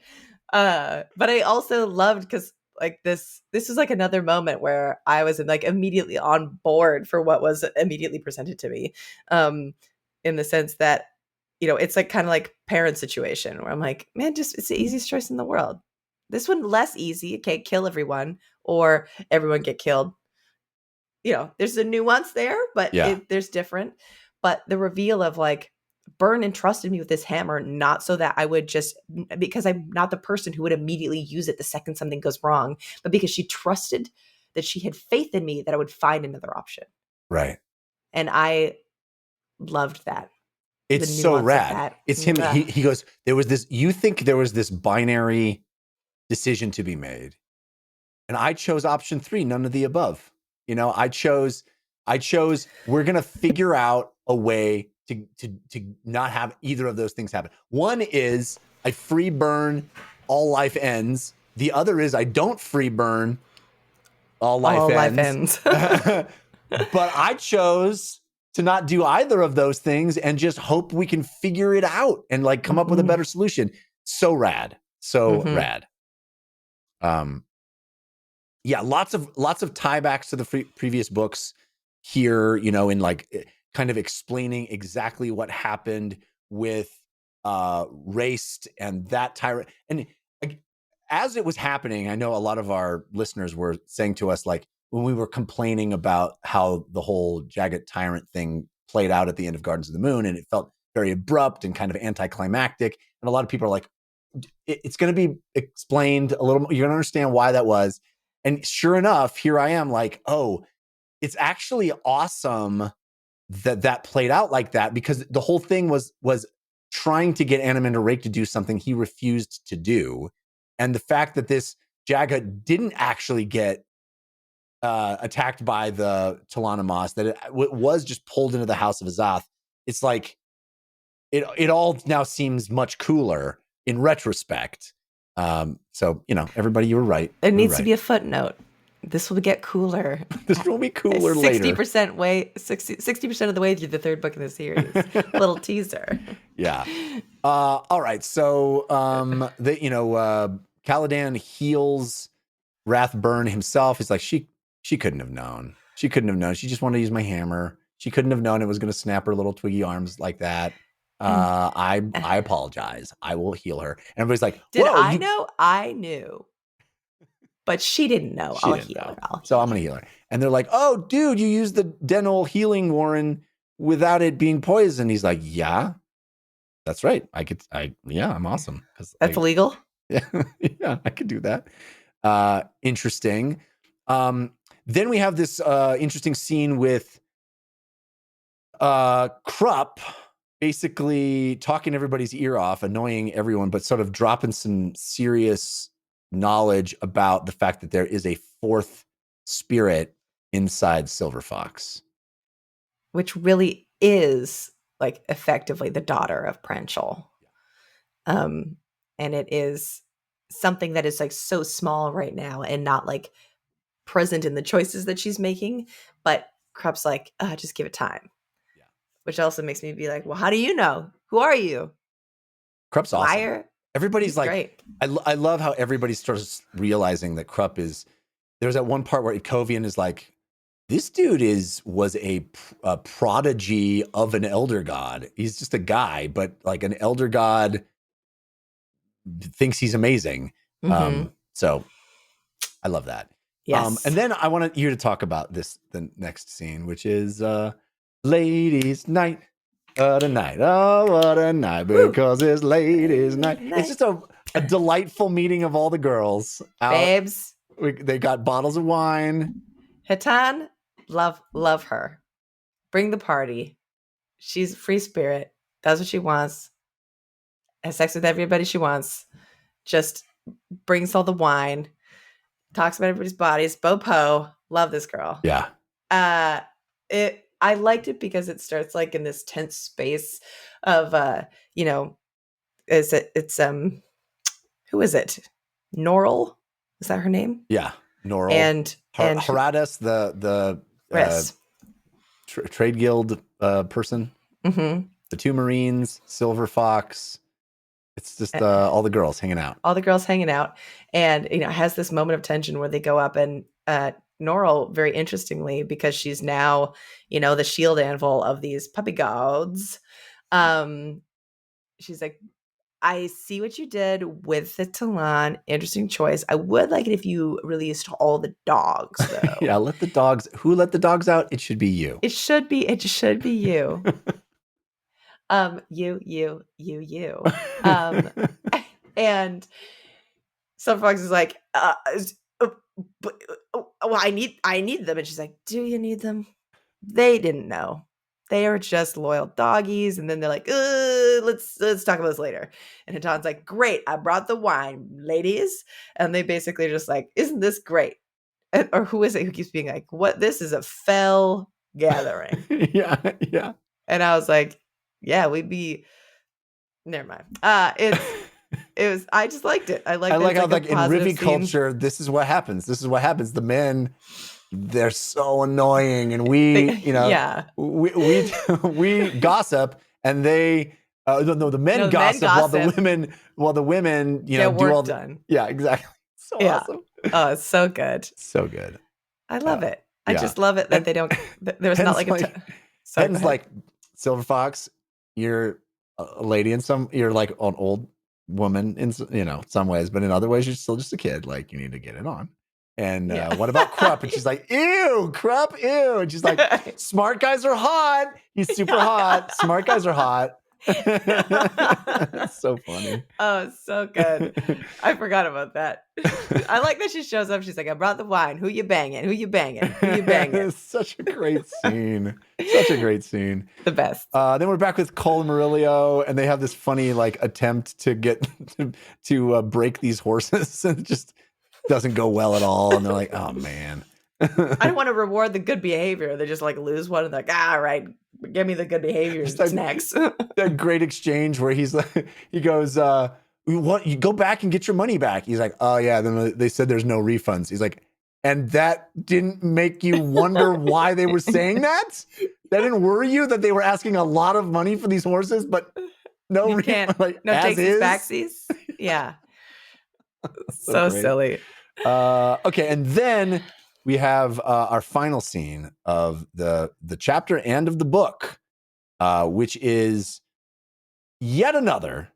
But I also loved, because like this was like another moment where I was like immediately on board for what was immediately presented to me, in the sense that, it's like kind of like parent situation where I'm like, man, it's the easiest choice in the world. This one less easy. Okay, kill everyone or everyone get killed. There's a nuance there, but there's different. But the reveal of like, Byrne entrusted me with this hammer, not so that I would because I'm not the person who would immediately use it the second something goes wrong, but because she trusted that she had faith in me that I would find another option. Right. And I loved that. It's so rad. It's him. He goes, you think there was this binary decision to be made. And I chose option 3, none of the above. I chose we're going to figure out a way to not have either of those things happen. One is I free Byrne, all life ends. The other is I don't free Byrne, all life ends. But I chose to not do either of those things and just hope we can figure it out and like come up with a better solution. So rad. So rad. Yeah, lots of tiebacks to the previous books here, in like kind of explaining exactly what happened with Raced and that tyrant. And as it was happening, I know a lot of our listeners were saying to us, like, when we were complaining about how the whole Jagged Tyrant thing played out at the end of Gardens of the Moon, and it felt very abrupt and kind of anticlimactic. And a lot of people are like, it's going to be explained a little more. You're going to understand why that was. And sure enough, here I am like, oh, it's actually awesome that played out like that, because the whole thing was trying to get Animander Rake to do something he refused to do. And the fact that this Jaga didn't actually get attacked by the Talana Moss, that it was just pulled into the House of Azath. It's like it all now seems much cooler in retrospect. So everybody, you were right. There needs to be a footnote. This will get cooler. This will be cooler later. 60% of the way through the third book in the series. Little teaser. Yeah. All right. So Caladan heals Rathburn himself. He's like, she couldn't have known. She couldn't have known. She just wanted to use my hammer. She couldn't have known it was going to snap her little twiggy arms like that. I apologize. I will heal her. And everybody's like, did I know? I knew. But she didn't know. I'll heal her. So I'm going to heal her. And they're like, oh, dude, you used the Denol healing Warren without it being poisoned. He's like, yeah, that's right. I'm awesome. That's illegal? Yeah, yeah, I could do that. Interesting. Then we have this interesting scene with Krupp basically talking everybody's ear off, annoying everyone, but sort of dropping some serious knowledge about the fact that there is a fourth spirit inside Silver Fox. Which really is like effectively the daughter of Pranchel. And it is something that is like so small right now and not like present in the choices that she's making. But Krupp's like, just give it time. Yeah. Which also makes me be like, well, how do you know? Who are you? Krupp's awesome. Liar? Everybody's He's like, great. I love how everybody starts realizing that Krupp is, there's that one part where Ikovian is like, this dude was a prodigy of an elder god. He's just a guy, but like an elder god thinks he's amazing. So I love that. Yes. And then I want you to talk about the next scene, which is ladies' night. What a night. Oh, what a night, because it's ladies' night. It's just a delightful meeting of all the girls. Babes. They got bottles of wine. Hatan, love her. Bring the party. She's a free spirit. Does what she wants. Has sex with everybody she wants. Just brings all the wine. Talks about everybody's bodies. Bo-po. Love this girl. Yeah. I liked it because it starts like in this tense space of it's who is it? Norrell? Is that her name? Yeah. Norrell. And Heradus, the trade guild person. Mm-hmm. The two Marines, Silver Fox. It's just all the girls hanging out. All the girls hanging out. And, it has this moment of tension where they go up and Norrell, very interestingly, because she's now, the shield anvil of these puppy gods. She's like, I see what you did with the Talon. Interesting choice. I would like it if you released all the dogs, though. Yeah, who let the dogs out? It should be you. It should be you. You. And Silver Fox is like, I need them. And she's like, do you need them? They didn't know. They are just loyal doggies. And then they're like, let's talk about this later. And Hatan's like, great, I brought the wine, ladies. And they basically are just like, isn't this great? Or who is it who keeps being like, what? This is a fell gathering. Yeah. And I was like, yeah, never mind. I just liked it. I like how like in Rivi culture, this is what happens. The men, they're so annoying, and we gossip, and they the men gossip while the women get do all done. Yeah, exactly. So awesome. Oh, it's so good. So good. I love it. I just love it that they don't. There's not like Pen's like, Silver Fox, you're a lady you're like an old woman in some ways, but in other ways you're still just a kid. Like, you need to get it on. And what about Krupp? And she's like, ew, Krupp, ew. And she's like, smart guys are hot. He's super hot. Smart guys are hot. It's so funny. Oh, it's so good. I forgot about that. I like that she shows up. She's like, I brought the wine. Who you banging? It's such a great scene. The best. Then we're back with Cole and Murillo, and they have this funny like attempt to get to break these horses, and it just doesn't go well at all. And they're like, oh man. I don't want to reward the good behavior. They just like lose one and they're like, all right, give me the good behavior next. That great exchange where he's like, he goes, you go back and get your money back. He's like, oh yeah. Then they said there's no refunds. He's like, and that didn't make you wonder why they were saying that? That didn't worry you that they were asking a lot of money for these horses, but no refund, like, no takesies, backsies. Yeah. So silly. Okay, and then we have our final scene of the chapter and of the book, which is yet another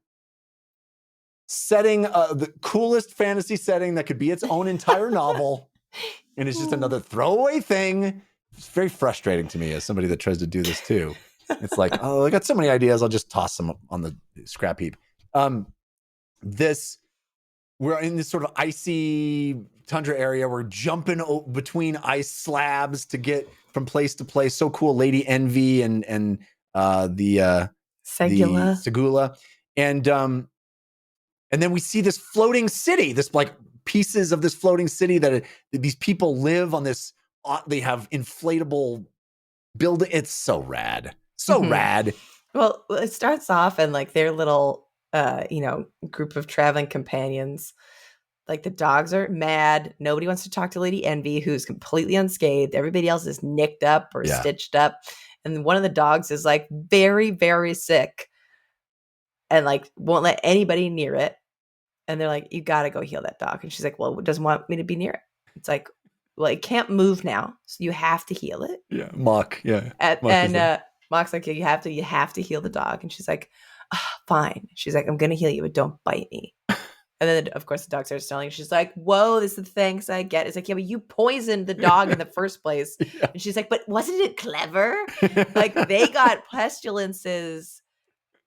setting, the coolest fantasy setting that could be its own entire novel, and it's just another throwaway thing. It's very frustrating to me as somebody that tries to do this too. It's like, oh, I got so many ideas, I'll just toss them on the scrap heap. We're in this sort of icy tundra area. We're jumping between ice slabs to get from place to place. So cool. Lady Envy and the Segula. And then we see this floating city, this like pieces of this floating city that these people live on this. They have inflatable building. It's so rad. So rad. Well, it starts off and like their little, group of traveling companions. Like the dogs are mad. Nobody wants to talk to Lady Envy, who's completely unscathed. Everybody else is nicked up or stitched up. And one of the dogs is like very, very sick and like won't let anybody near it. And they're like, you got to go heal that dog. And she's like, well, it doesn't want me to be near it. It's like, well, it can't move now. So you have to heal it. Yeah. Mock. Yeah. Mock's like, you have to heal the dog. And she's like, fine. She's like, I'm going to heal you, but don't bite me. And then, of course, the dog starts telling her. She's like, whoa, this is the thanks I get. It's like, yeah, but you poisoned the dog in the first place. Yeah. And she's like, but wasn't it clever? Like, they got pestilences,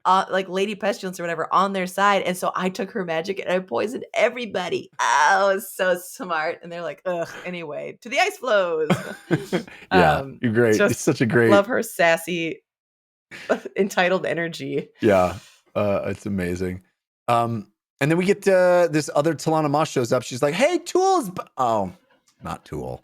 like Lady Pestilence or whatever, on their side. And so I took her magic and I poisoned everybody. Oh, it's so smart. And they're like, ugh, anyway, to the ice flows. You're great. It's such a great. Love her sassy, entitled energy. Yeah, it's amazing. And then we get this other Talana Moss shows up. She's like, hey, Tool's. Oh, not Tool.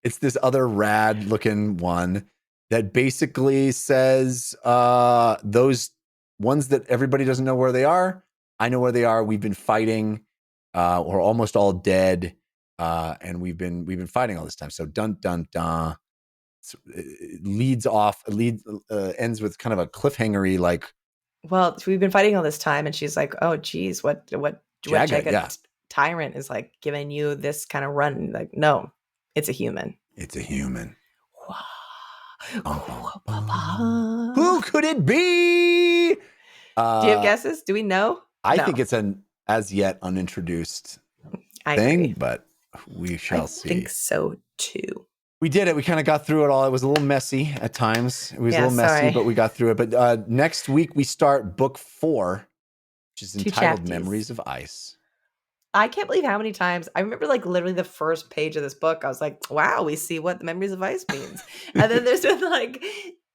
It's this other rad looking one that basically says those ones that everybody doesn't know where they are. I know where they are. We've been fighting. We're almost all dead. And we've been fighting all this time. So dun, dun, dun. It ends with kind of a cliffhangery like, well, we've been fighting all this time, and she's like, "Oh, geez, what Jagged tyrant is like giving you this kind of run?" Like, no, it's a human. It's a human. Who could it be? Do you have guesses? Do we know? I think it's an as yet unintroduced thing, agree. But we shall see. I think so too. We did it. We kind of got through it all. It was a little messy at times. It was a little messy, but we got through it. But next week we start book 4, which is entitled Memories of Ice. I can't believe how many times I remember like literally the first page of this book. I was like, wow, we see what the Memories of Ice means. And then there's been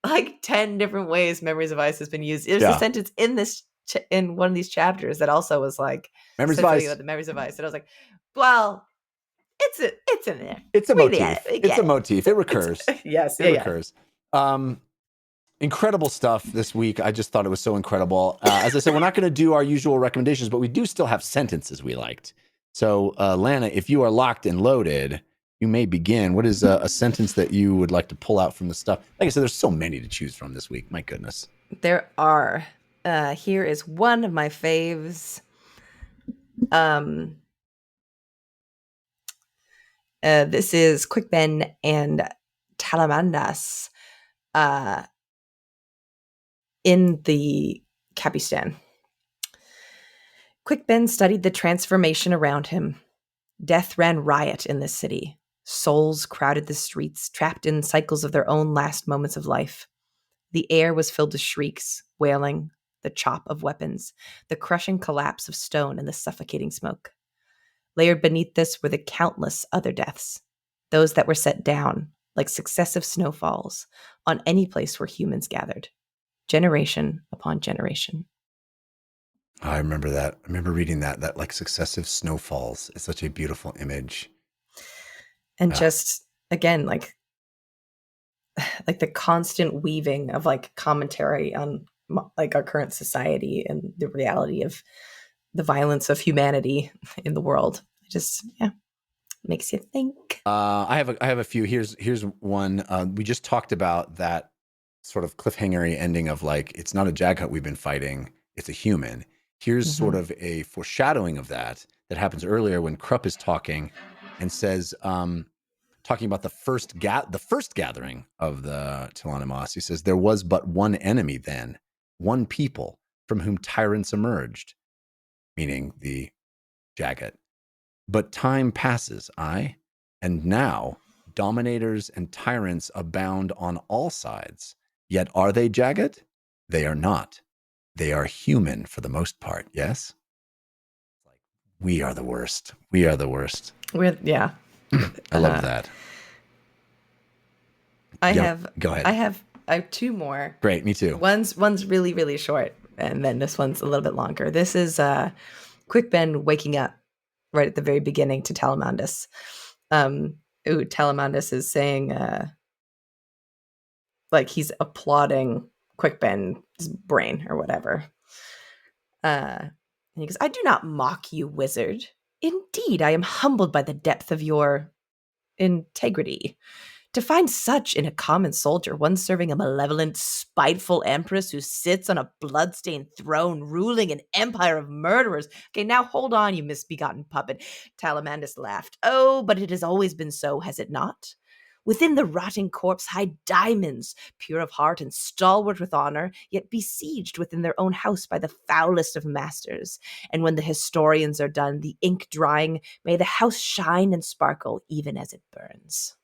like 10 different ways Memories of Ice has been used. There's a sentence in this in one of these chapters that also was like Memories of Ice. About the Memories of Ice. And I was like, well, it's in there. It's a motif. It's a motif. It recurs. Yes. It recurs. Incredible stuff this week. I just thought it was so incredible. As I said, we're not going to do our usual recommendations, but we do still have sentences we liked. So, Lana, if you are locked and loaded, you may begin. What is a sentence that you would like to pull out from the stuff? Like I said, there's so many to choose from this week. My goodness. There are. Here is one of my faves. This is Quick Ben and Talamandas in the Capistan. Quick Ben studied the transformation around him. Death ran riot in this city. Souls crowded the streets, trapped in cycles of their own last moments of life. The air was filled with shrieks, wailing, the chop of weapons, the crushing collapse of stone, and the suffocating smoke. Layered beneath this were the countless other deaths, those that were set down, like successive snowfalls, on any place where humans gathered, generation upon generation. I remember that. I remember reading that like successive snowfalls. It's such a beautiful image. And just, again, like the constant weaving of like commentary on like our current society and the reality of the violence of humanity in the world. Just, makes you think. I have a few. Here's one. We just talked about that sort of cliffhangery ending of like, it's not a Jaghut we've been fighting, it's a human. Here's sort of a foreshadowing of that happens earlier when Krupp is talking and says, talking about the first gathering of the Talana Moss. He says, there was but one enemy then, one people from whom tyrants emerged, meaning the Jaghut. But time passes, and now dominators and tyrants abound on all sides. Yet are they Jaghut? They are not. They are human for the most part, yes? We are the worst. We are the worst. I love that. Go ahead. I have 2 more. Great, me too. One's really, really short, and then this one's a little bit longer. This is Quick Ben waking up right at the very beginning to Telemandus. Telemandus is saying, like he's applauding Quickben's brain or whatever. And he goes, I do not mock you, wizard. Indeed, I am humbled by the depth of your integrity. To find such in a common soldier, one serving a malevolent, spiteful empress who sits on a bloodstained throne, ruling an empire of murderers. Okay, now hold on, you misbegotten puppet. Telemandus laughed. Oh, but it has always been so, has it not? Within the rotting corpse hide diamonds, pure of heart and stalwart with honor, yet besieged within their own house by the foulest of masters. And when the historians are done, the ink drying, may the house shine and sparkle even as it burns.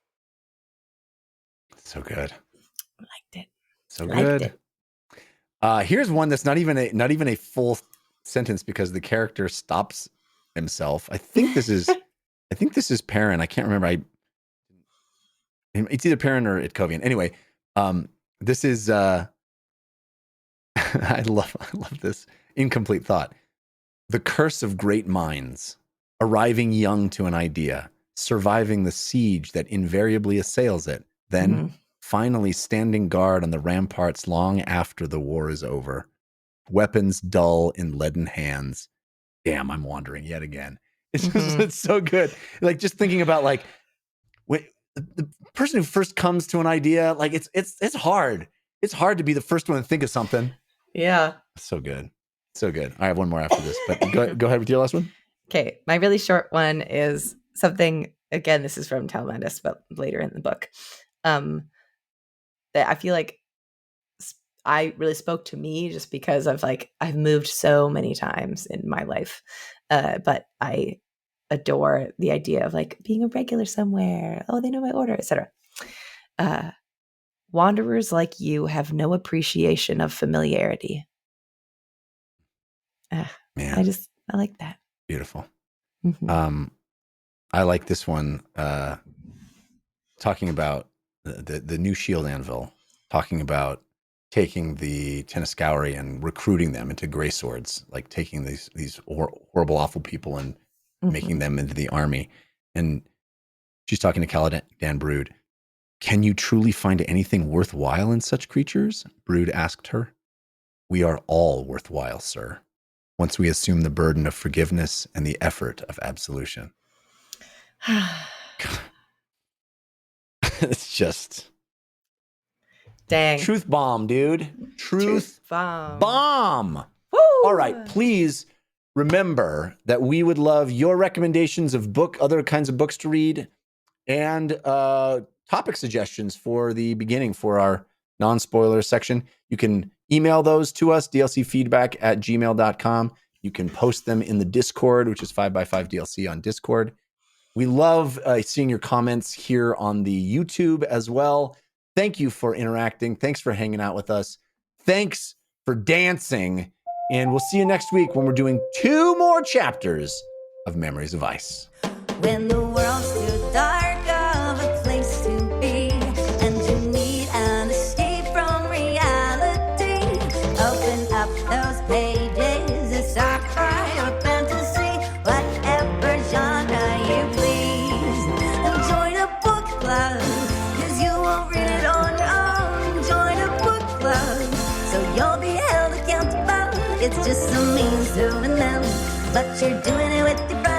So good. I liked it. So good. Here's one that's not even a full sentence because the character stops himself. I think this is Perrin. I can't remember. It's either Perrin or Itkovian. Anyway, this is I love this incomplete thought. The curse of great minds, arriving young to an idea, surviving the siege that invariably assails it, then finally standing guard on the ramparts long after the war is over. Weapons dull in leaden hands. Damn, I'm wandering yet again. It's just it's so good. Like just thinking about like the person who first comes to an idea, like it's hard. It's hard to be the first one to think of something. Yeah. So good. So good. I have one more after this, but go ahead with your last one. Okay. My really short one is something, again, this is from Telemandus, but later in the book. That I feel like I really spoke to me just because of like, I've moved so many times in my life. But I adore the idea of like being a regular somewhere. Oh, they know my order, etc. Wanderers like you have no appreciation of familiarity. Man, I like that. Beautiful. I like this one. Talking about the new shield anvil, talking about taking the Teniscauri and recruiting them into gray swords, like taking these horrible, awful people and making them into the army. And she's talking to Caladan Brood. Can you truly find anything worthwhile in such creatures? Brood asked her. We are all worthwhile, sir, once we assume the burden of forgiveness and the effort of absolution. It's just dang. Truth bomb, dude. Truth bomb. Woo! All right, please remember that we would love your recommendations of other kinds of books to read, and topic suggestions for the beginning for our non-spoiler section. You can email those to us, dlcfeedback@gmail.com. You can post them in the Discord, which is 5x5DLC on Discord. We love seeing your comments here on the YouTube as well. Thank you for interacting. Thanks for hanging out with us. Thanks for dancing. And we'll see you next week when we're doing 2 more chapters of Memories of Ice. When the world's too dark of a place to be, and you need an escape from reality, open up those pages, it's sci-fi or fantasy, whatever genre you please. And join a book club, cause you won't read it on your own. Join a book club, so you'll be held accountable. It's just a means to an end, but you're doing it with your friends.